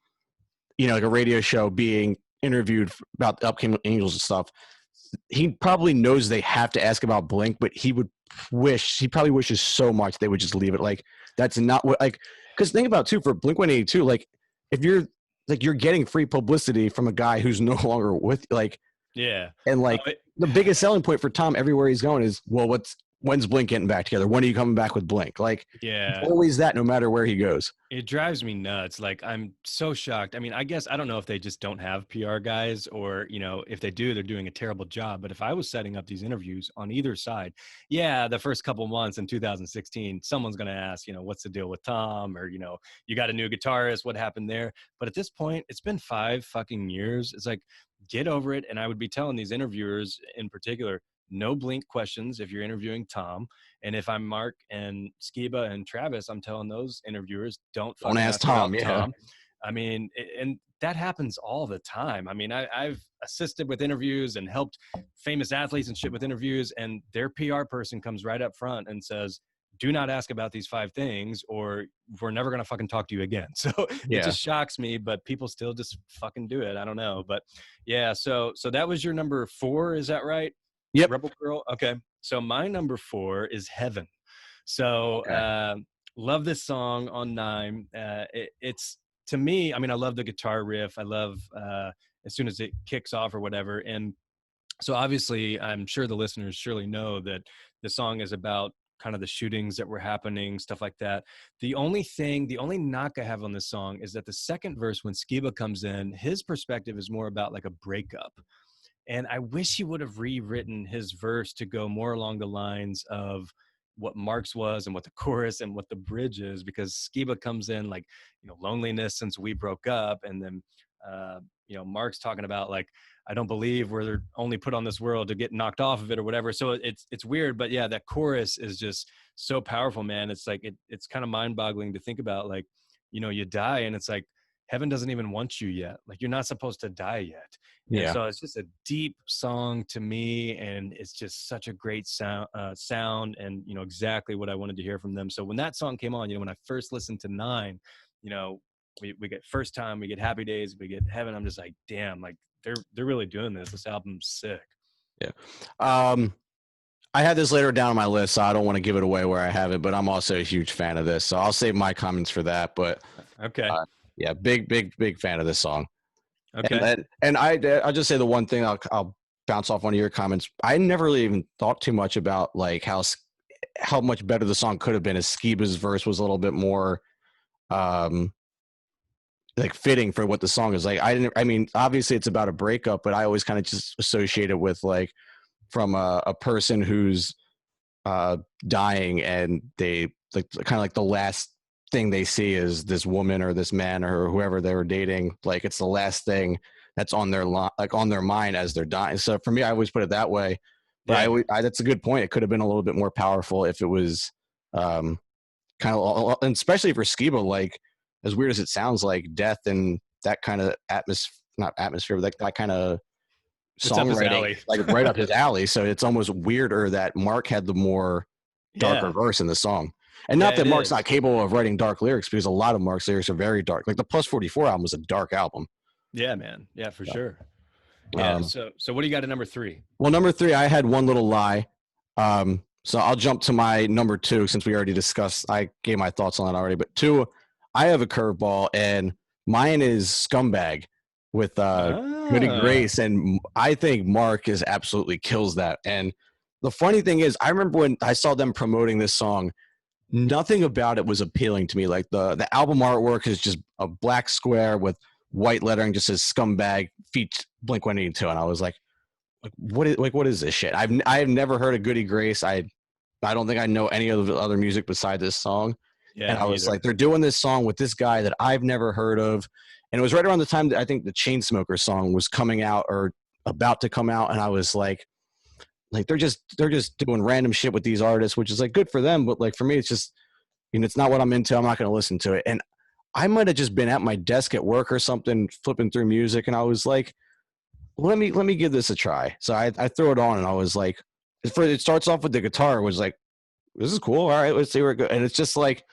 like a radio show being interviewed about the upcoming Angels and stuff, he probably knows they have to ask about Blink, but he probably wishes so much they would just leave it. Like, that's not what, like, because think about too, for Blink-182, like if you're getting free publicity from a guy who's no longer with, like, and like the biggest selling point for Tom everywhere he's going is, well, when's Blink getting back together? When are you coming back with Blink? Like, always that, no matter where he goes. It drives me nuts. Like, I'm so shocked. I mean, I guess I don't know if they just don't have PR guys, or if they do, they're doing a terrible job. But if I was setting up these interviews on either side, the first couple months in 2016, someone's going to ask, what's the deal with Tom, or you got a new guitarist, what happened there? But at this point, it's been 5 fucking years. It's like, get over it. And I would be telling these interviewers in particular, no Blink questions if you're interviewing Tom. And if I'm Mark and Skiba and Travis, I'm telling those interviewers, don't ask Tom. Tom. I mean, and that happens all the time. I mean, I've assisted with interviews and helped famous athletes and shit with interviews, and their PR person comes right up front and says, do not ask about these 5 things, or we're never going to fucking talk to you again. So it just shocks me, but people still just fucking do it. I don't know. But so that was your number 4. Is that right? Yep. Rebel Girl. Okay. So my number 4 is Heaven. So love this song on 9. It's, to me, I mean, I love the guitar riff. I love as soon as it kicks off or whatever. And so obviously, I'm sure the listeners surely know that the song is about kind of the shootings that were happening, stuff like that. The only knock I have on this song is that the second verse, when Skiba comes in, his perspective is more about like a breakup. And I wish he would have rewritten his verse to go more along the lines of what Mark's was and what the chorus and what the bridge is, because Skiba comes in like, loneliness since we broke up. And then, Mark's talking about like, I don't believe we're only put on this world to get knocked off of it or whatever. So it's weird, but that chorus is just so powerful, man. It's like, it's kind of mind boggling to think about, like, you die and it's like, heaven doesn't even want you yet. Like, you're not supposed to die yet. And so it's just a deep song to me, and it's just such a great sound, and exactly what I wanted to hear from them. So when that song came on, when I first listened to 9, we get First Time, we get Happy Days, we get Heaven. I'm just like, damn, like they're really doing this. This album's sick. Yeah. I had this later down on my list, so I don't want to give it away where I have it, but I'm also a huge fan of this, so I'll save my comments for that. But okay. Big fan of this song. Okay. And I'll just say the one thing, I'll bounce off one of your comments. I never really even thought too much about like how much better the song could have been, as Skiba's verse was a little bit more like fitting for what the song is like. I mean, obviously it's about a breakup, but I always kind of just associate it with like from a person who's dying, and they like kind of like the last thing they see is this woman or this man or whoever they were dating. Like, it's the last thing that's on their like on their mind as they're dying. So for me, I always put it that way. But that's a good point. It could have been a little bit more powerful if it was kind of, and especially for Skiba, like as weird as it sounds, like death and that kind of not atmosphere, but that kind of songwriting, like right up his alley. So it's almost weirder that Mark had the more darker verse in the song. And not that Mark's not capable of writing dark lyrics, because a lot of Mark's lyrics are very dark. Like the Plus 44 album was a dark album. Yeah, man. Yeah, for sure. Yeah. So what do you got at number 3? Well, number 3, I had One Little Lie. So I'll jump to my number 2 since we already discussed. I gave my thoughts on it already. But 2, I have a curveball, and mine is Scumbag with Goody Grace, and I think Mark is absolutely kills that. And the funny thing is, I remember when I saw them promoting this song, nothing about it was appealing to me. Like the album artwork is just a black square with white lettering, just says Scumbag feat Blink-182, and I was like, what is this shit? I've never heard of Goody Grace. I don't think I know any of the other music beside this song. Yeah, and I was like, they're doing this song with this guy that I've never heard of. And it was right around the time that I think the Chainsmokers song was coming out or about to come out, and I was like they're just doing random shit with these artists, which is like good for them, but like for me, it's just, it's not what I'm into. I'm not going to listen to it. And I might have just been at my desk at work or something, flipping through music, and I was like, let me give this a try. So I threw it on, and I was like, it starts off with the guitar. It was like, this is cool. All right, let's see where it goes. And it's just like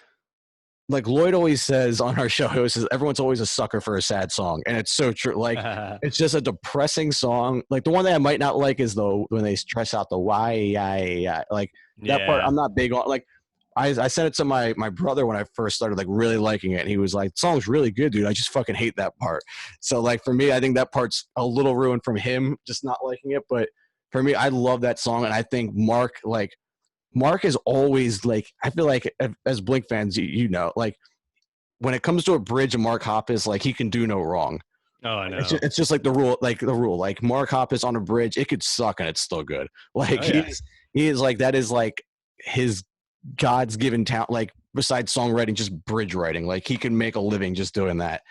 Lloyd always says on our show, he says everyone's always a sucker for a sad song, and it's so true. Like it's just a depressing song. Like the one that I might not like is when they stress out the why, like that part. I'm not big on. Like I sent it to my brother when I first started like really liking it, and he was like, the song's really good, dude. I just fucking hate that part. So like for me, I think that part's a little ruined from him just not liking it. But for me, I love that song, and I think Mark is always like, I feel like as Blink fans, you know, like when it comes to a bridge and Mark Hoppus, like he can do no wrong. Oh, I know. It's just like the rule, like Mark Hoppus on a bridge, it could suck and it's still good. Like he is like, that is like his God's given talent, like besides songwriting, just bridge writing. Like he can make a living just doing that.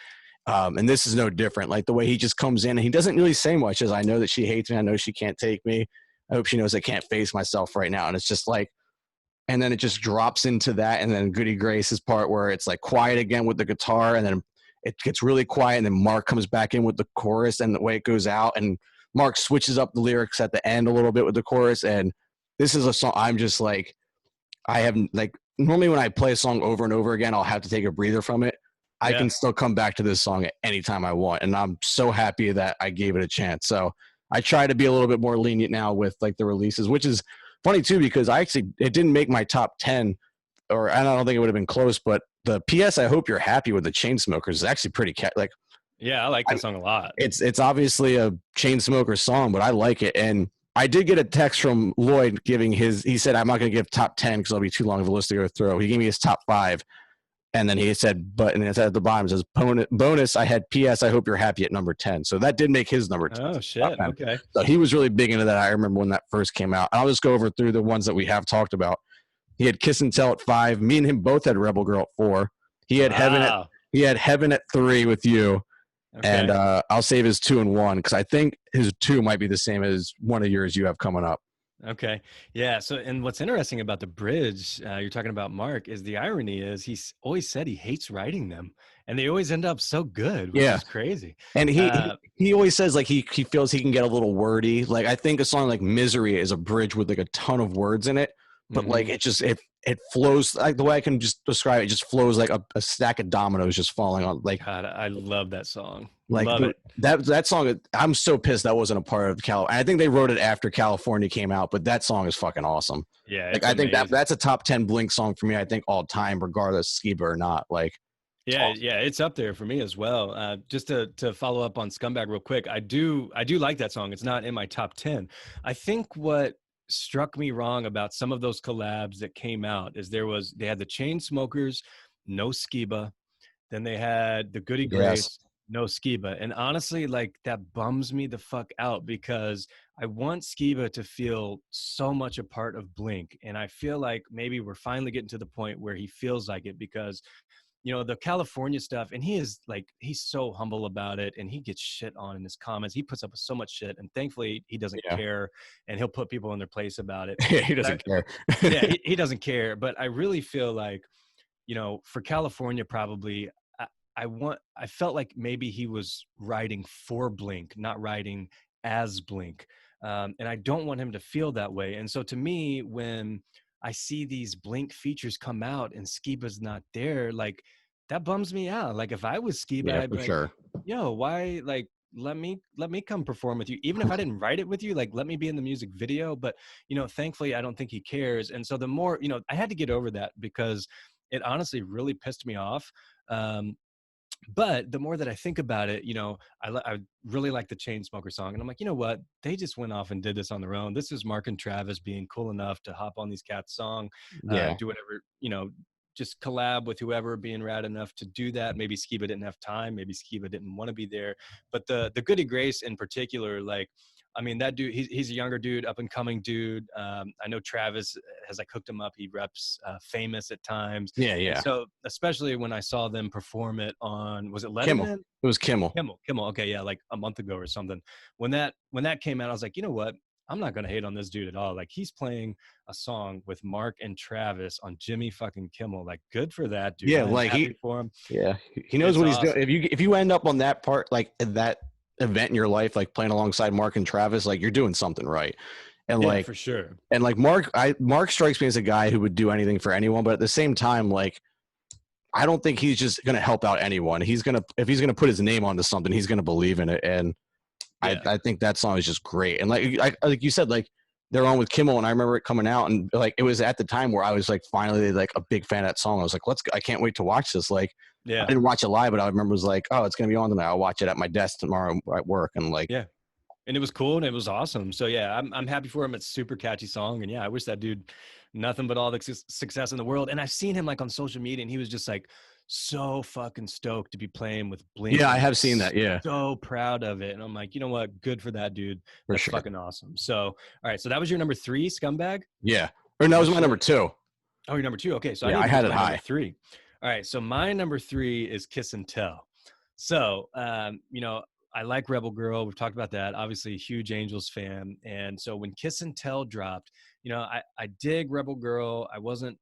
And this is no different. Like the way he just comes in and he doesn't really say much, as I know that she hates me. I know she can't take me. I hope she knows I can't face myself right now. And it's just like, and then it just drops into that. And then Goody Grace's part where it's like quiet again with the guitar. And then it gets really quiet. And then Mark comes back in with the chorus and the way it goes out. And Mark switches up the lyrics at the end a little bit with the chorus. And this is a song I'm just like, I haven't like, normally when I play a song over and over again, I'll have to take a breather from it. I can still come back to this song at any time I want. And I'm so happy that I gave it a chance. So I try to be a little bit more lenient now with like the releases, which is funny too, because it didn't make my top 10, or I don't think it would have been close, but the PS I Hope You're Happy with the Chainsmokers is actually pretty I like that song a lot. It's obviously a Chainsmokers song, but I like it. And I did get a text from Lloyd he said, I'm not going to give top 10 because it'll be too long of a list to go through. He gave me his top 5. And then he said, and it's at the bottom, it says, bonus, I had PS I Hope You're Happy at number 10. So that did make his number 10. Oh, shit. Okay. So he was really big into that. I remember when that first came out. I'll just go over through the ones that we have talked about. He had Kiss and Tell at 5. Me and him both had Rebel Girl at 4. He had Heaven at 3 with you. Okay. And I'll save his 2 and 1 because I think his 2 might be the same as one of yours you have coming up. Okay. Yeah. So, and what's interesting about the bridge, you're talking about Mark, is the irony is he's always said he hates writing them and they always end up so good, which is crazy. And he always says like he feels he can get a little wordy. Like I think a song like Misery is a bridge with like a ton of words in it, but like it flows, like the way I can just describe it, just flows like a stack of dominoes just falling on. Like God, I love that song. Like that song, I'm so pissed that wasn't a part of I think they wrote it after California came out, but that song is fucking awesome. Yeah, like I think that's a top 10 Blink song for me. I think all time, regardless Skiba or not. Like, it's up there for me as well. Just to follow up on Scumbag real quick, I do like that song. It's not in my top 10. I think what struck me wrong about some of those collabs that came out is they had the Chainsmokers, no Skiba, then they had the Goody Grace. No Skiba. And honestly, like that bums me the fuck out because I want Skiba to feel so much a part of Blink. And I feel like maybe we're finally getting to the point where he feels like it because the California stuff, and he's so humble about it, and he gets shit on in his comments. He puts up with so much shit, and thankfully he doesn't care, and he'll put people in their place about it. Yeah, he doesn't care. Yeah, he doesn't care. But I really feel like, for California, probably I felt like maybe he was writing for Blink, not writing as Blink. And I don't want him to feel that way. And so to me, when I see these Blink features come out and Skiba's not there, like that bums me out. Like if I was Skiba, I'd be like, sure. yo, why, like, let me come perform with you. Even if I didn't write it with you, like, let me be in the music video. But, thankfully I don't think he cares. And so the more, I had to get over that because it honestly really pissed me off. But the more that I think about it, I really like the Chainsmokers song. And I'm like, you know what? They just went off and did this on their own. This is Mark and Travis being cool enough to hop on these cats' song, do whatever, just collab with whoever, being rad enough to do that. Maybe Skiba didn't have time. Maybe Skiba didn't want to be there. But the Goody Grace in particular, like, I mean, that dude, he's a younger dude, up and coming dude. I know Travis has like hooked him up. He reps Famous at times. Yeah. And so especially when I saw them perform it on, was it Letterman? Kimmel. It was Kimmel. Kimmel. Okay. Yeah. Like a month ago or something. When that came out, I was like, you know what? I'm not going to hate on this dude at all. Like he's playing a song with Mark and Travis on Jimmy fucking Kimmel. Like good for that dude. Yeah. I'm like happy for him. Yeah. He knows what he's doing. If you end up on that part, like that event in your life, like playing alongside Mark and Travis, like you're doing something right. And like, for sure. And like Mark strikes me as a guy who would do anything for anyone, but at the same time, like, I don't think he's just going to help out anyone. If he's going to put his name onto something, he's going to believe in it. And I think that song is just great. And like you said, like they're on with Kimmel, and I remember it coming out, and like it was at the time where I was like finally like a big fan of that song. I was like, I can't wait to watch this. Like, I didn't watch it live, but I remember it was like, oh, it's going to be on tonight. I'll watch it at my desk tomorrow at work. And like, yeah. And it was cool and it was awesome. So yeah, I'm happy for him. It's a super catchy song. And yeah, I wish that dude nothing but all the success in the world. And I've seen him like on social media, and he was just like so fucking stoked to be playing with Blink. Yeah, I have seen that. Yeah. So proud of it. And I'm like, you know what? Good for that dude. That's fucking awesome. So, all right. So that was your number 3, Scumbag? Yeah. Or no, that was my number 2. Oh, your number 2. Okay. So yeah, I had it high. Number 3. All right. So my number 3 is Kiss and Tell. So, I like Rebel Girl. We've talked about that. Obviously, a huge Angels fan. And so when Kiss and Tell dropped, I dig Rebel Girl. It wasn't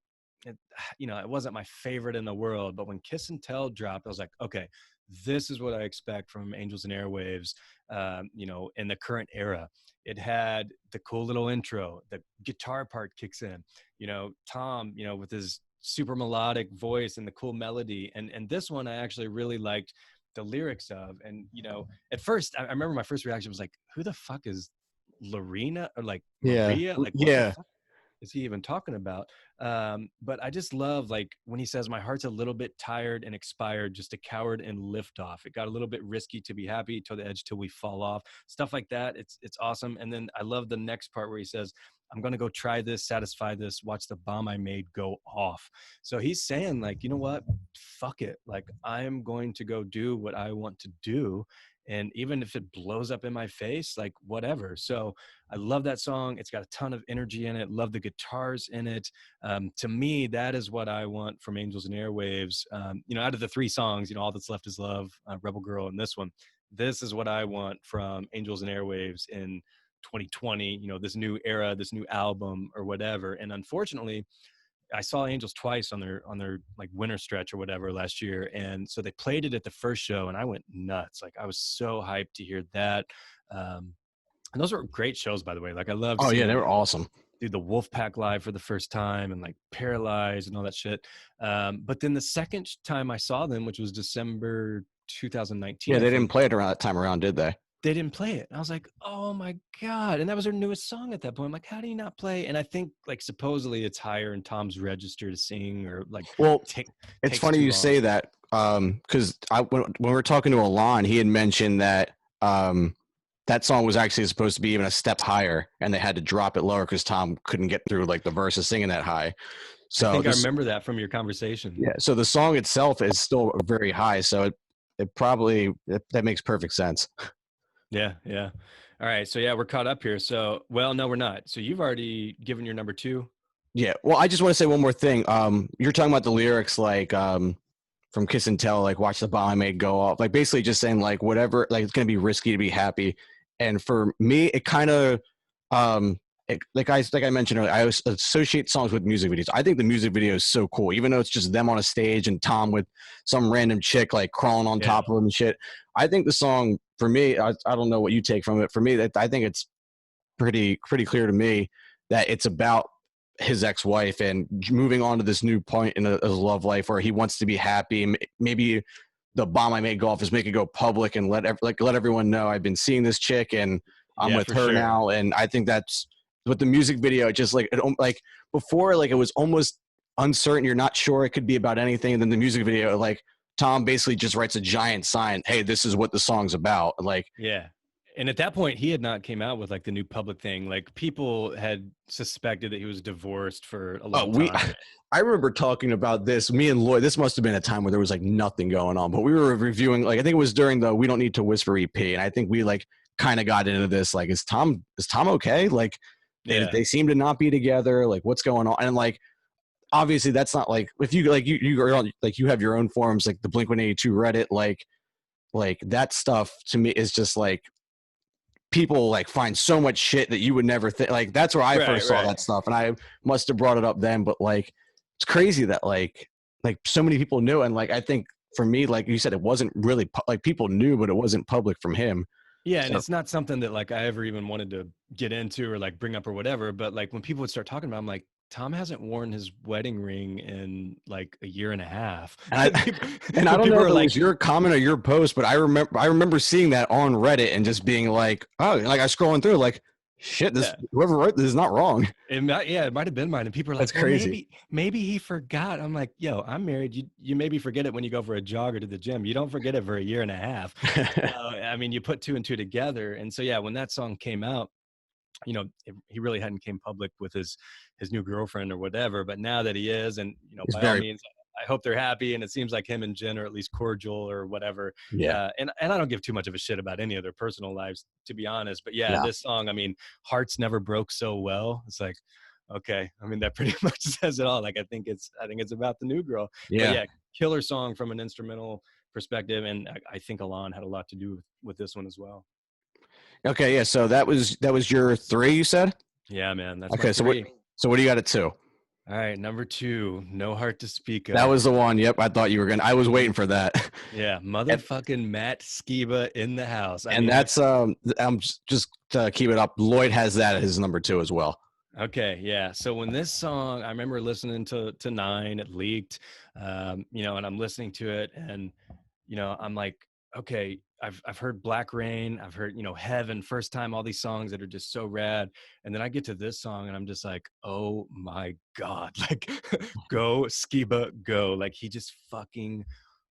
my favorite in the world. But when Kiss and Tell dropped, I was like, okay, this is what I expect from Angels and Airwaves, in the current era. It had the cool little intro. The guitar part kicks in. Tom, with his super melodic voice and the cool melody. And this one I actually really liked the lyrics of. And at first I remember my first reaction was like, who the fuck is Lorena, or like Maria? Like, what the fuck is he even talking about? But I just love, like, when he says, my heart's a little bit tired and expired, just a coward and lift off. It got a little bit risky to be happy, to the edge till we fall off. Stuff like that. It's awesome. And then I love the next part where he says, I'm going to go try this, satisfy this, watch the bomb I made go off. So he's saying, like, you know what? Fuck it. Like, I'm going to go do what I want to do. And even if it blows up in my face, like, whatever. So I love that song. It's got a ton of energy in it. Love the guitars in it. To me, that is what I want from Angels and Airwaves. Out of the 3 songs, All That's Left Is Love, Rebel Girl, and this one, this is what I want from Angels and Airwaves in 2020, this new era, this new album or whatever. And unfortunately, I saw Angels twice on their like winter stretch or whatever last year. And so they played it at the first show and I went nuts. Like I was so hyped to hear that. And those were great shows, by the way. Like I loved. Oh yeah, they were awesome. Do the Wolfpack live for the first time and like Paralyzed and all that shit. But then the second time I saw them, which was December 2019. Yeah, they didn't play it around that time around, did they? They didn't play it. And I was like, oh my God. And that was their newest song at that point. I'm like, how do you not play? And I think like supposedly it's higher in Tom's register to sing, or like, well, it's funny you say that. Cause when we were talking to Alon, he had mentioned that, that song was actually supposed to be even a step higher and they had to drop it lower because Tom couldn't get through like the verses singing that high. So I think I remember that from your conversation. Yeah. So the song itself is still very high. So it probably, that makes perfect sense. Yeah. Yeah. All right. So yeah, we're caught up here. So, well, no, we're not. So you've already given your number 2. Yeah. Well, I just want to say one more thing. You're talking about the lyrics, like, from Kiss and Tell, like watch the bomb I made go off, like basically just saying like whatever, like it's gonna be risky to be happy. And for me, it kind of like I mentioned earlier, I associate songs with music videos. I think the music video is so cool, even though it's just them on a stage and Tom with some random chick like crawling on Yeah. top of him and shit. I think the song for me, I don't know what you take from it. For me, that I think it's pretty clear to me that it's about his ex-wife and moving on to this new point in his love life where he wants to be happy. Maybe the bomb I made go off is make it go public and let everyone know I've been seeing this chick and I'm Yeah, with for her sure. now. And I think that's what the music video, it just like before, like it was almost uncertain. You're not sure it could be about anything. And then the music video, like Tom basically just writes a giant sign, hey, this is what the song's about. Like, Yeah. And at that point, he had not came out with like the new public thing. Like people had suspected that he was divorced for a oh, long time. I remember talking about this, me and Lloyd, this must've been a time where there was like nothing going on, but we were reviewing, like, I think it was during the We Don't Need to Whisper EP. And I think we like kind of got into this, like, is Tom okay? Like Yeah. they seem to not be together. Like what's going on? And like, obviously that's not like, if you like, you are on, like you have your own forums, like the Blink-182 Reddit, like that stuff to me is just like, people like find so much shit that you would never think. Like that's where I first saw Right. that stuff, and I must have brought it up then. But like, it's crazy that like so many people knew, and like I think for me, like you said, it wasn't really like people knew, but it wasn't public from him. Yeah, and So it's not something that like I ever even wanted to get into or like bring up or whatever. But like when people would start talking about, it, I'm like, Tom hasn't worn his wedding ring in like a year and a half. and I people, and I don't people know if are it like, was your comment or your post, but I remember seeing that on Reddit and just being like, oh, like I scrolling through like. Shit, this yeah, whoever wrote this is not wrong. it might have been mine. And people are That's like, well, crazy. maybe he forgot. I'm like, yo, I'm married. You maybe forget it when you go for a jog or to the gym. You don't forget it for a year and a half. I mean, you put two and two together. And so yeah, when that song came out, he really hadn't came public with his new girlfriend or whatever, but now that he is, and It's by all very means, I hope they're happy, and it seems like him and Jen are at least cordial or whatever. yeah. And I don't give too much of a shit about any of their personal lives, to be honest. But yeah, No. this song, I mean, Hearts Never Broke So Well. It's like, okay, I mean, that pretty much says it all. Like, I think it's about the new girl. But Yeah. yeah, killer song from an instrumental perspective, and I think Alon had a lot to do with this one as well. Okay. Yeah. So that was your three, you said? Yeah, man, that's my Okay. So three. what do you got at two? All right, number two, No Heart to Speak That Of. was the one. Yep. I thought you were gonna. I was waiting for that. Yeah, And, motherfucking Matt Skiba in the house. I and mean, that's I'm just to keep it up. Lloyd has that as his number two as well. okay, yeah. So when this song, I remember listening to Nine, it leaked, and I'm listening to it, and I'm like, okay, I've heard Black Rain, I've heard Heaven, First Time, all these songs that are just so rad, and then I get to this song, and I'm just like, oh my god, like, go Skiba, go! Like he just fucking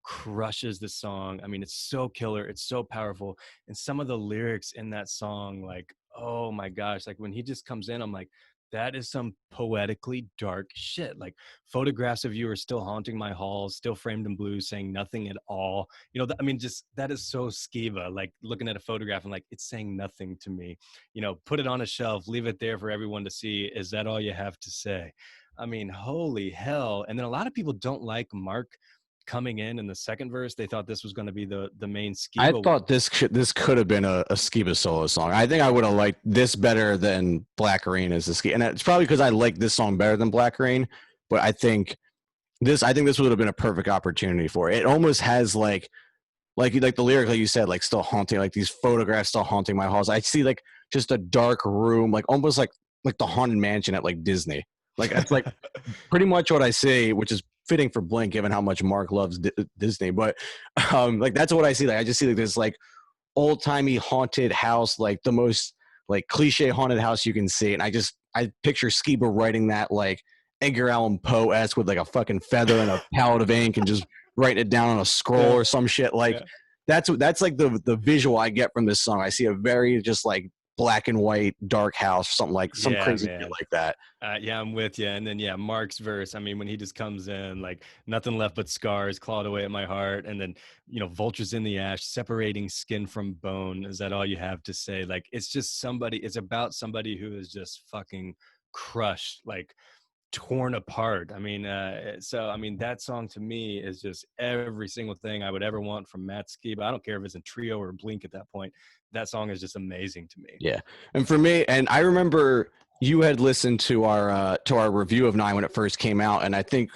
crushes the song. I mean, it's so killer, it's so powerful, and some of the lyrics in that song, like, oh my gosh, like when he just comes in, I'm like, that is some poetically dark shit. Like photographs of you are still haunting my halls, still framed in blue, saying nothing at all. I mean, just that is so Skiva. Like looking at a photograph and like it's saying nothing to me. Put it on a shelf, leave it there for everyone to see. Is that all you have to say? I mean, holy hell. And then a lot of people don't like Mark coming in the second verse. They thought this was going to be the main I Skiba. thought this could have been a Skiba solo song. I think I would have liked this better than Black Rain as a ski, and it's probably because I like this song better than Black Rain. But I think this would have been a perfect opportunity for it. It almost has like the lyric, like you said, like still haunting, like these photographs still haunting my halls. I see like just a dark room, like almost like the haunted mansion at like Disney. Like it's like pretty much what I see, which is fitting for Blink, given how much Mark loves Disney. But like that's what I see. Like I just see like this like old timey haunted house, like the most like cliche haunted house you can see, and I picture Skiba writing that like Edgar Allan Poe esque with like a fucking feather and a palette of ink and just writing it down on a scroll Yeah, or some shit. Like yeah. that's like the visual I get from this song. I see a very just like black and white dark house, something like some Yeah, crazy shit man. like that. Yeah, I'm with you. And then, yeah, Mark's verse. I mean, when he just comes in, like nothing left but scars clawed away at my heart. And then, vultures in the ash, separating skin from bone. Is that all you have to say? Like, it's just it's about somebody who is just fucking crushed. Like, torn apart. I mean, that song to me is just every single thing I would ever want from Matt Skiba. I don't care if it's a trio or Blink at that point. That song is just amazing to me. Yeah. And for me, and I remember you had listened to our review of Nine when it first came out, and I think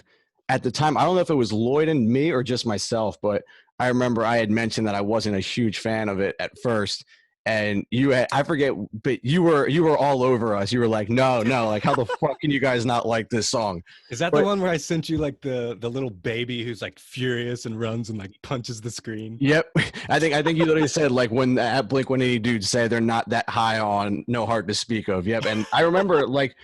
at the time, I don't know if it was Lloyd and me or just myself, but I remember I had mentioned that I wasn't a huge fan of it at first. And I forget, but you were all over us. You were like, no, like how the fuck can you guys not like this song? Is that the one where I sent you like the little baby who's like furious and runs and like punches the screen? Yep. I think you literally said like when at Blink-180 dudes say they're not that high on No Heart to Speak of. Yep. And I remember like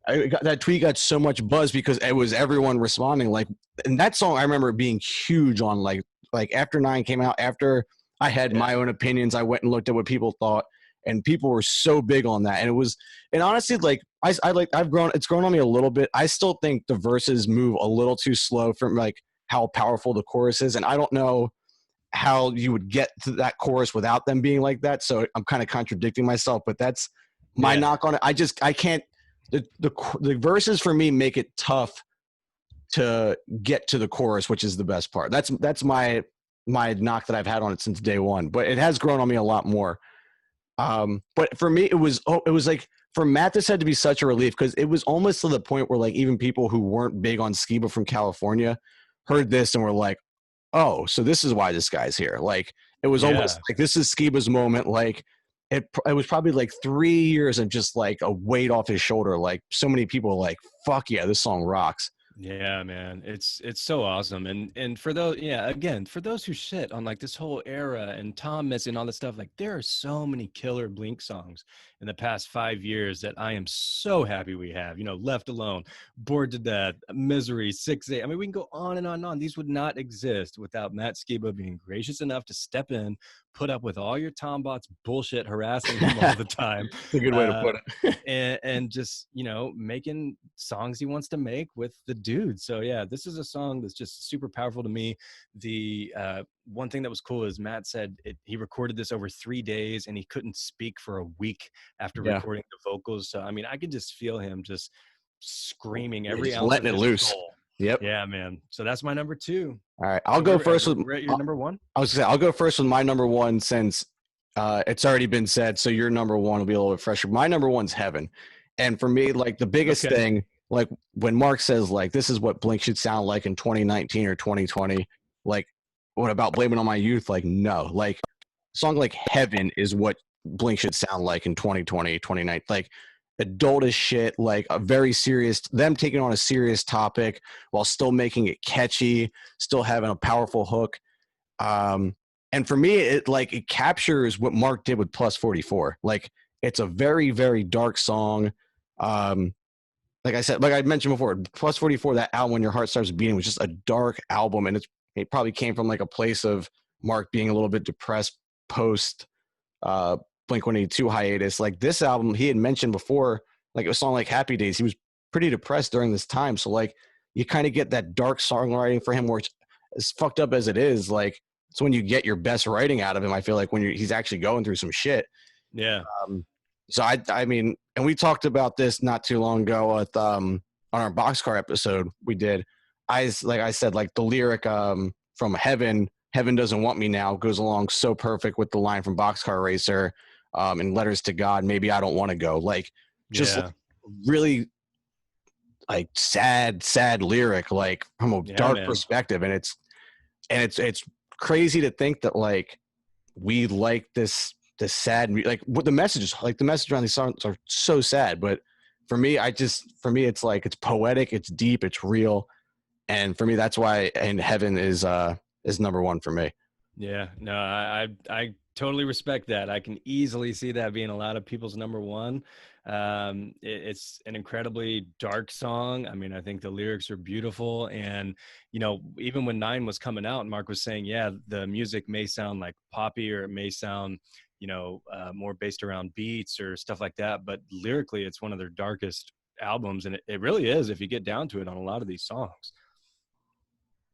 that tweet got so much buzz because it was everyone responding like, and that song I remember being huge on like after Nine came out, after I had my own opinions, I went and looked at what people thought, and people were so big on that. And honestly, like it's grown on me a little bit. I still think the verses move a little too slow from like how powerful the chorus is. And I don't know how you would get to that chorus without them being like that. So I'm kind of contradicting myself, but that's my knock on it. I can't, the verses for me make it tough to get to the chorus, which is the best part. That's my knock that I've had on it since day one, but it has grown on me a lot more. But for me, it was like for Matt, this had to be such a relief because it was almost to the point where like even people who weren't big on Skiba from California heard this and were like, oh, so this is why this guy's here. Like it was almost like this is Skiba's moment. Like it was probably like 3 years of just like a weight off his shoulder. Like so many people were like, fuck yeah, this song rocks. Yeah, man, it's so awesome. And for those, again, for those who shit on like this whole era and Tom missing all this stuff, like there are so many killer Blink songs in the past 5 years that I am so happy we have. You know, Left Alone, Bored to Death, Misery, 6-8. I mean, we can go on and on and on. These would not exist without Matt Skiba being gracious enough to step in, put up with all your Tom Bots bullshit, harassing him all the time. That's a good way to put it. and just, you know, making songs he wants to make with the dude. So yeah, this is a song that's just super powerful to me. The one thing that was cool is Matt said he recorded this over 3 days and he couldn't speak for a week after recording the vocals. So I mean, I could just feel him just screaming every ounce letting of it his loose. soul. Yep. Yeah, man. So that's my number 2. All right, I'll go first with your number 1. I was gonna say I'll go first with my number 1 since it's already been said. So your number 1 will be a little bit fresher. My number 1's Heaven, and for me, like the biggest thing, like when Mark says like this is what Blink should sound like in 2019 or 2020, like what about Blame It on My Youth? Like no, like a song like Heaven is what Blink should sound like in 2020, 2019. Like adult as shit, like a very serious, them taking on a serious topic while still making it catchy, still having a powerful hook. And for me, it captures what Mark did with Plus 44. Like it's a very, very dark song. Like I said, like I mentioned before, Plus 44, that album, When Your Heart Starts Beating, was just a dark album. And it probably came from like a place of Mark being a little bit depressed post Blink-182 hiatus. Like this album, he had mentioned before, like a song like Happy Days, he was pretty depressed during this time. So like you kind of get that dark songwriting for him where it's as fucked up as it is. Like it's when you get your best writing out of him, I feel like, when he's actually going through some shit. Yeah. So I mean, and we talked about this not too long ago with on our Boxcar episode we did. I said, like the lyric from Heaven Doesn't Want Me Now goes along so perfect with the line from Boxcar Racer and Letters to God, Maybe I Don't Want to Go. Like just like, really like sad lyric, like from a dark perspective. And it's crazy to think that like we like this sad, like what the messages, like the message around these songs are so sad, but for me it's like it's poetic, it's deep, it's real, and for me that's why and Heaven is number 1 for me. Yeah, no, I totally respect that. I can easily see that being a lot of people's number 1. It's an incredibly dark song. I mean, I think the lyrics are beautiful, and you know, even when 9 was coming out, Mark was saying, yeah, the music may sound like poppy or it may sound, you know, more based around beats or stuff like that, but lyrically it's one of their darkest albums, and it really is if you get down to it on a lot of these songs.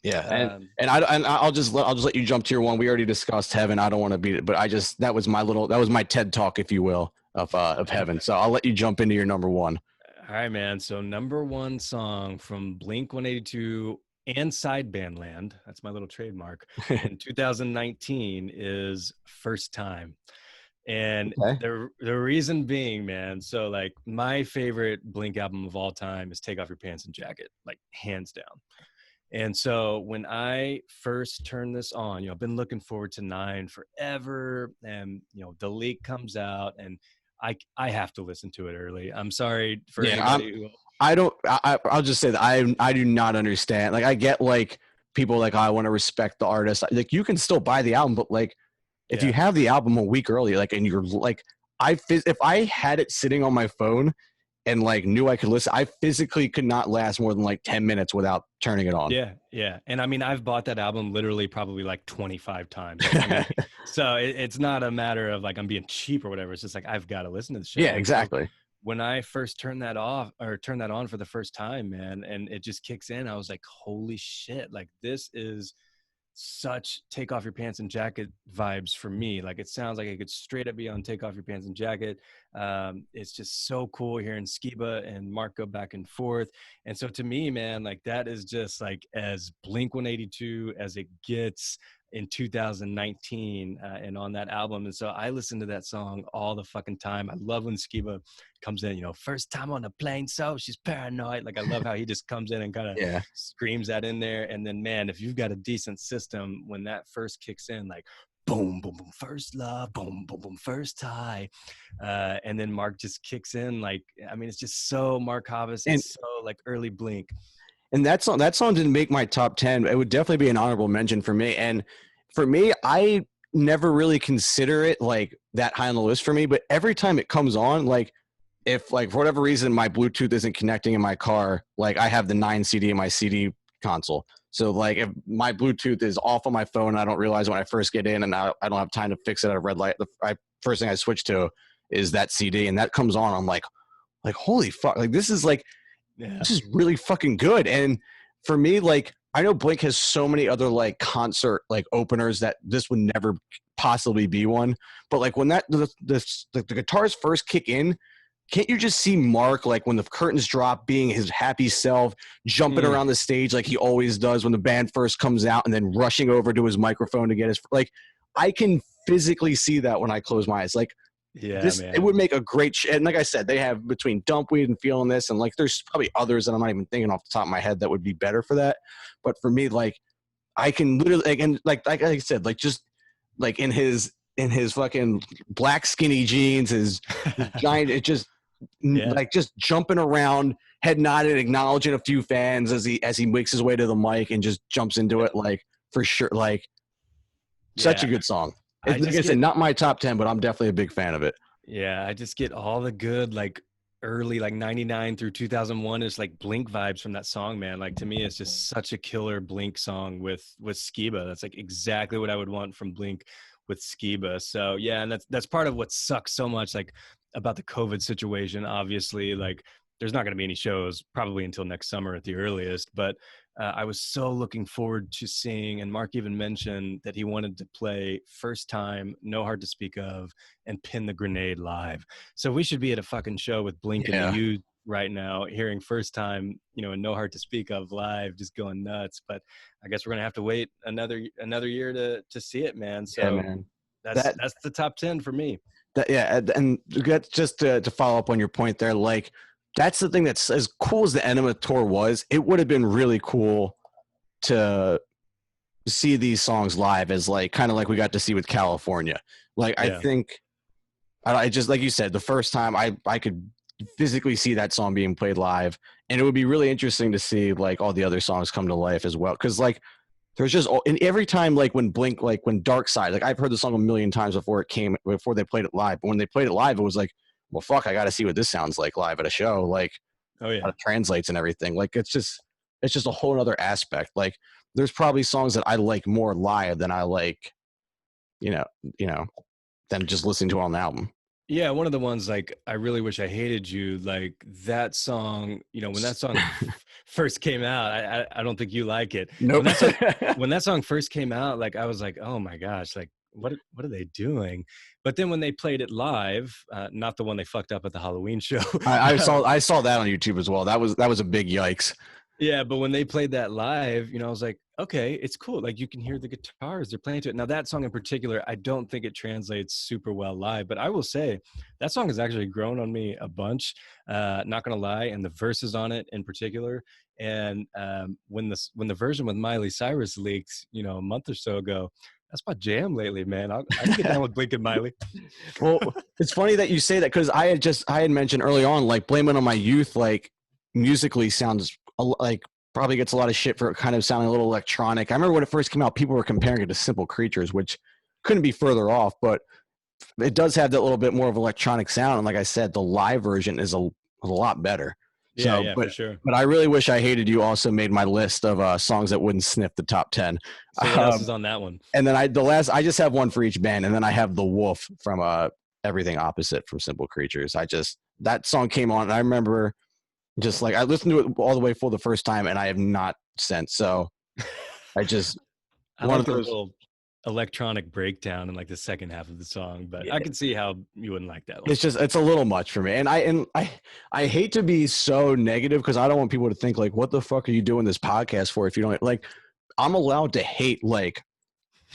Yeah, and I'll just let you jump to your one. We already discussed Heaven. I don't want to beat it, but that was my TED talk, if you will, of Heaven. So I'll let you jump into your number 1. All right, man. So number one song from Blink-182 and Sideband Land, that's my little trademark, in 2019 is First Time. And Okay. the reason being, man, so like my favorite Blink album of all time is Take Off Your Pants and Jacket, like hands down. And so when I first turned this on, I've been looking forward to Nine forever, and the leak comes out, and I have to listen to it early. I'm sorry for Yeah, anybody who. I don't. I'll just say that I do not understand. Like, I get like people like, I want to respect the artist. Like, you can still buy the album, but like if you Yeah. have the album a week early, like, and you're like, if I had it sitting on my phone and like knew I could listen, I physically could not last more than like 10 minutes without turning it on. Yeah, yeah. And I mean, I've bought that album literally probably like 25 times. Like, I mean, so it's not a matter of like I'm being cheap or whatever. It's just like I've got to listen to the show. Yeah, And so exactly. when I first turned that on for the first time, man, and it just kicks in, I was like, holy shit, like this is such Take Off Your Pants and Jacket vibes for me. Like it sounds like it could straight up be on Take Off Your Pants and Jacket. It's just so cool hearing Skiba and Mark go back and forth. And so to me, man, like that is just like as Blink-182 as it gets in 2019 and on that album. And so I listen to that song all the fucking time. I love when Skiba comes in, first time on the plane, so she's paranoid. Like I love how he just comes in and kind of Yeah. screams that in there. And then, man, if you've got a decent system, when that first kicks in, like boom, boom, boom, first love, boom, boom, boom, first high. And then Mark just kicks in. Like, I mean, it's just so Mark Hoppus. And It's so like early Blink. and that song didn't make my top 10. It would definitely be an honorable mention for me. And for me, I never really consider it like that high on the list for me, but every time it comes on, like if like for whatever reason my Bluetooth isn't connecting in my car, like I have the 9 CD in my CD console. So like if my Bluetooth is off on my phone, I don't realize when I first get in and I don't have time to fix it at a red light. First thing I switch to is that CD, and that comes on. I'm like holy fuck, like this is really fucking good. And for me, like I know Blink has so many other like concert like openers that this would never possibly be one. But like when the guitars first kick in, can't you just see Mark, like when the curtains drop, being his happy self, jumping around the stage like he always does when the band first comes out, and then rushing over to his microphone to get his, like, I can physically see that when I close my eyes. Like, Yeah, this, man. it would make a great and like I said, they have between Dumpweed and Feeling This, and like there's probably others that I'm not even thinking off the top of my head that would be better for that. But for me, like I can literally like I said, like just like in his fucking black skinny jeans, his giant, it just Yeah. like just jumping around, head nodded, acknowledging a few fans as he makes his way to the mic and just jumps into it, like for sure, like such a good song. Like I said, not my top 10, but I'm definitely a big fan of it. Yeah, I just get all the good, like early, like 99 through 2001 is like Blink vibes from that song, man. Like to me, it's just such a killer Blink song with Skiba. That's like exactly what I would want from Blink with Skiba. So yeah, and that's part of what sucks so much, like about the COVID situation. Obviously, like there's not going to be any shows probably until next summer at the earliest, but I was so looking forward to seeing, and Mark even mentioned that he wanted to play First Time, No Heart to Speak Of, and Pin the Grenade live. So we should be at a fucking show with Blink and the U right now, hearing First Time, and No Heart to Speak Of live, just going nuts. But I guess we're gonna have to wait another year to see it, man. So Yeah, man. That's the top 10 for me. And just to follow up on your point there, like that's the thing, that's as cool as the Enema tour was, it would have been really cool to see these songs live, as like kind of like we got to see with California. Like I think I just, like you said, the first time I could physically see that song being played live, and it would be really interesting to see like all the other songs come to life as well, because like there's just, and every time, like when Blink, like when Dark Side, like I've heard the song a million times before they played it live, but when they played it live, it was like, well, fuck, I got to see what this sounds like live at a show, like Oh yeah, how it translates and everything. Like it's just a whole other aspect. Like there's probably songs that I like more live than I like, you know, than just listening to it on the album. yeah. One of the ones, like I Really Wish I Hated You, like that song, when that song first came out, I don't think you like it. Nope. When that song first came out, like I was like, oh my gosh, like what are they doing? But then when they played it live, not the one they fucked up at the Halloween show. I saw that on YouTube as well. That was a big yikes. Yeah, but when they played that live, you know, I was like, okay, it's cool. Like you can hear the guitars, they're playing to it. Now that song in particular, I don't think it translates super well live, but I will say that song has actually grown on me a bunch. Not gonna lie, and the verses on it in particular. And when the version with Miley Cyrus leaked, you know, a month or so ago, that's my jam lately, man. I can get down with Blink and Miley. Well, it's funny that you say that because I had mentioned early on, like Blame It on My Youth, like musically sounds like probably gets a lot of shit for kind of sounding a little electronic. I remember when it first came out, people were comparing it to Simple Creatures, which couldn't be further off, but it does have that little bit more of electronic sound. And like I said, the live version is a lot better. Yeah, but, for sure. But I really wish I Hated You also made my list of songs that wouldn't sniff the top 10. So what else is on that one? And then I just have one for each band, and then I have The Wolf from Everything Opposite from Simple Creatures. That song came on, and I remember just like I listened to it all the way full the first time, and I have not since. So I one like of those little electronic breakdown in like the second half of the song, but yeah. I can see how you wouldn't like that one. It's a little much for me, and I hate to be so negative because I don't want people to think like, what the fuck are you doing this podcast for if you don't like. I'm allowed to hate like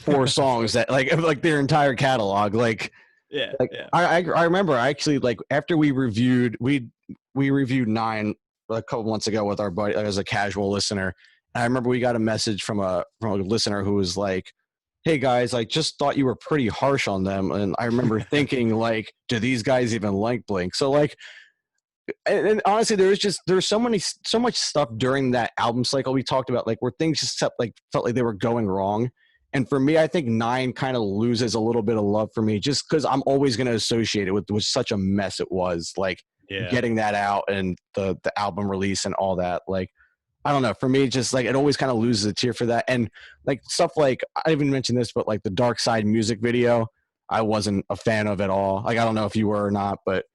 4 songs that like their entire catalog. Like, yeah. I remember actually like after we reviewed 9 a couple months ago with our buddy as a casual listener. And I remember we got a message from a listener who was like, "Hey guys, I just thought you were pretty harsh on them." And I remember thinking like, do these guys even like Blink? So like, and honestly, there's so much stuff during that album cycle we talked about, like where things just felt like they were going wrong. And for me, I think 9 kind of loses a little bit of love for me just because I'm always going to associate it with such a mess it was, like getting that out and the album release and all that. Like, I don't know. For me, just like it always kind of loses a tear for that. And like stuff like I even mentioned this, but like the Dark Side music video, I wasn't a fan of at all. Like, I don't know if you were or not, but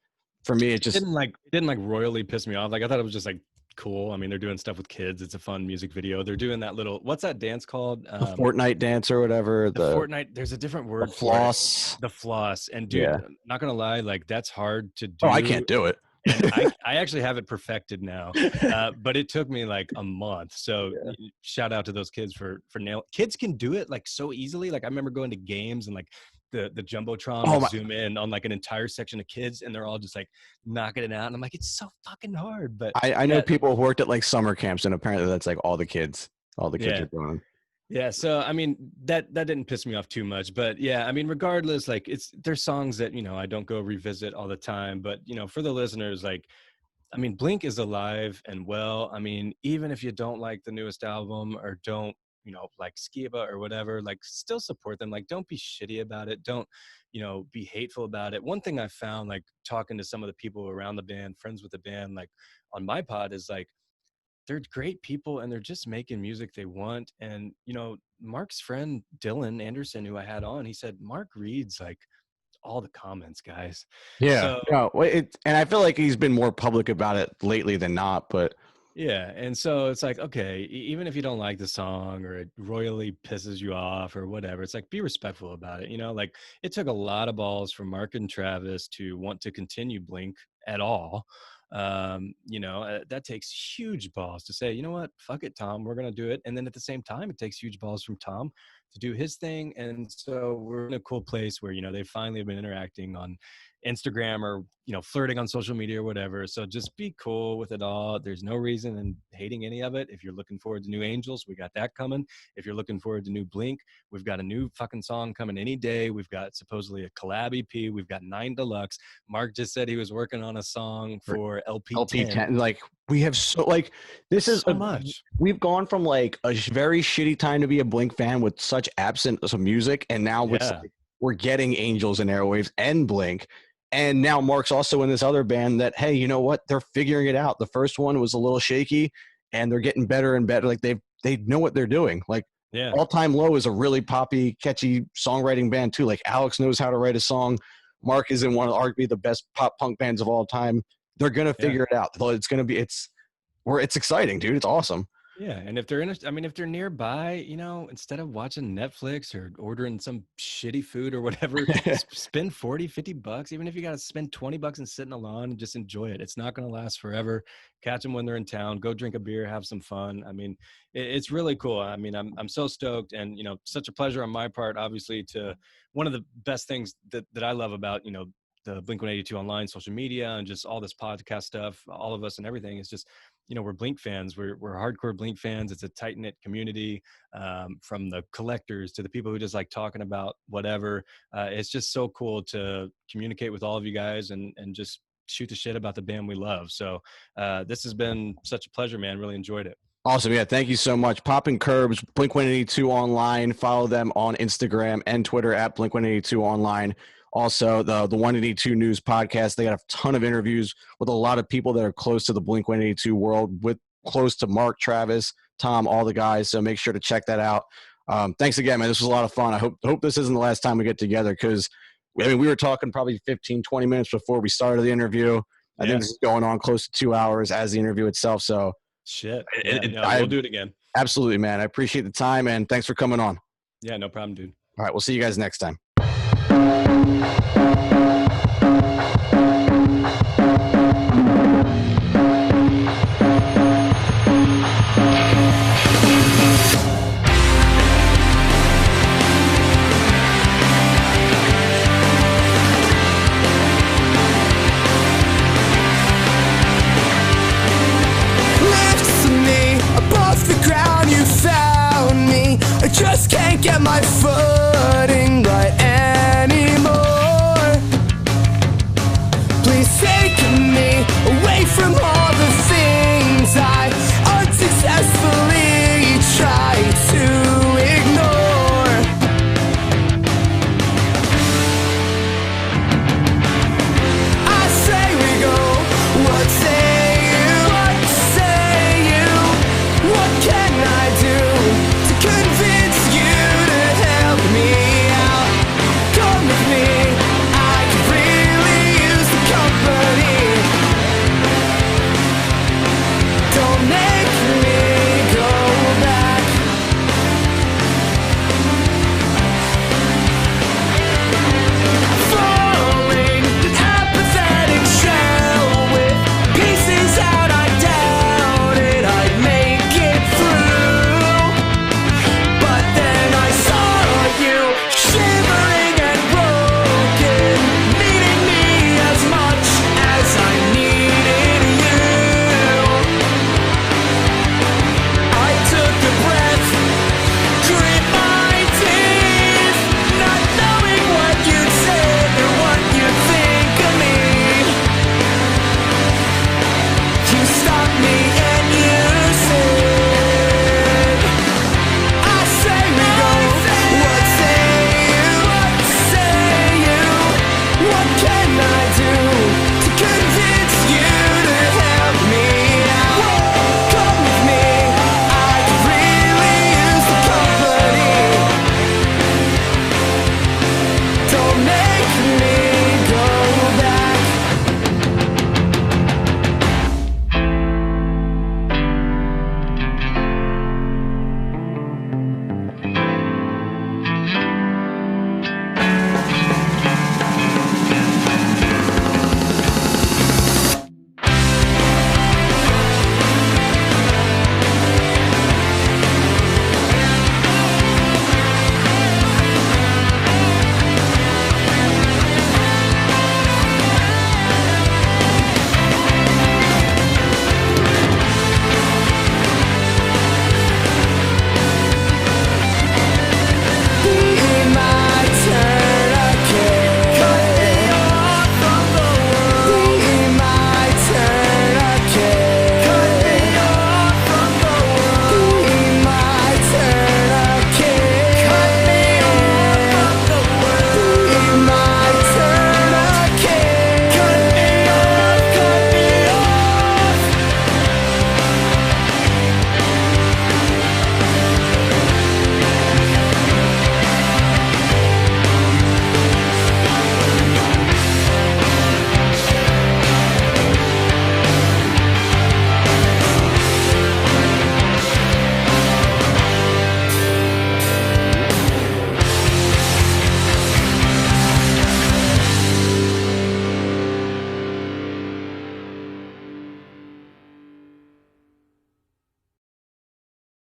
for me, it didn't royally piss me off. Like I thought it was just like cool. I mean, they're doing stuff with kids. It's a fun music video. They're doing that little, what's that dance called? The Fortnite dance or whatever. The Fortnite. There's a different word. The floss. The floss. And dude, not gonna lie, like that's hard to do. Oh, I can't do it. And I actually have it perfected now, but it took me like a month. So shout out to those kids for nail. Kids can do it like so easily. Like I remember going to games and like the Jumbotron would zoom in on like an entire section of kids and they're all just like knocking it out. And I'm like, it's so fucking hard. But I know people who worked at like summer camps and apparently that's like all the kids are doing. Yeah, so I mean that didn't piss me off too much, but yeah, I mean regardless, like there's songs that you know I don't go revisit all the time, but you know for the listeners, like I mean Blink is alive and well. I mean even if you don't like the newest album or don't you know like Skiba or whatever, like still support them. Like don't be shitty about it. Don't you know be hateful about it. One thing I found like talking to some of the people around the band, friends with the band, like on my pod is like. They're great people and they're just making music they want. And, you know, Mark's friend, Dylan Anderson, who I had on, he said, Mark reads like all the comments, guys. Yeah. And I feel like he's been more public about it lately than not, but. Yeah. And so it's like, okay, even if you don't like the song or it royally pisses you off or whatever, it's like, be respectful about it. You know, like it took a lot of balls from Mark and Travis to want to continue Blink at all. You know, that takes huge balls to say, you know what, fuck it, Tom, we're going to do it. And then at the same time, it takes huge balls from Tom to do his thing. And so we're in a cool place where, you know, they've finally been interacting on Instagram or, you know, flirting on social media or whatever. So just be cool with it all. There's no reason in hating any of it. If you're looking forward to new Angels, we got that coming. If you're looking forward to new Blink, we've got a new fucking song coming any day. We've got supposedly a collab EP. We've got 9 Deluxe. Mark just said he was working on a song for LP10. Like we have so like this is so much. We've gone from like a very shitty time to be a Blink fan with such absence of music, and now we're getting Angels and Airwaves and Blink. And now Mark's also in this other band that, hey, you know what? They're figuring it out. The first one was a little shaky, and they're getting better and better. Like they know what they're doing. Like All Time Low is a really poppy, catchy songwriting band too. Like Alex knows how to write a song. Mark is in one of arguably the best pop punk bands of all time. They're gonna figure it out. It's exciting, dude. It's awesome. Yeah, and if they're if they're nearby, instead of watching Netflix or ordering some shitty food or whatever, spend 40, $50, even if you got to spend $20 and sit in the lawn and just enjoy it. It's not going to last forever. Catch them when they're in town, go drink a beer, have some fun. I mean, it's really cool. I mean, I'm so stoked, and, such a pleasure on my part, obviously. To one of the best things that I love about, the Blink-182 online social media and just all this podcast stuff, all of us and everything, is just, we're Blink fans. We're hardcore Blink fans. It's a tight knit community, from the collectors to the people who just like talking about whatever. It's just so cool to communicate with all of you guys and just shoot the shit about the band we love. So this has been such a pleasure, man. Really enjoyed it. Awesome. Yeah. Thank you so much. Poppin' Curbs, Blink-182 online. Follow them on Instagram and Twitter at Blink-182 online. Also, the 182 News podcast. They got a ton of interviews with a lot of people that are close to the Blink-182 world, with close to Mark, Travis, Tom, all the guys. So make sure to check that out. Thanks again, man. This was a lot of fun. I hope this isn't the last time we get together, because we were talking probably 15, 20 minutes before we started the interview. I think this is going on close to 2 hours as the interview itself. So shit. We'll do it again. Absolutely, man. I appreciate the time, and thanks for coming on. Yeah, no problem, dude. All right. We'll see you guys next time. Just can't get my foot in.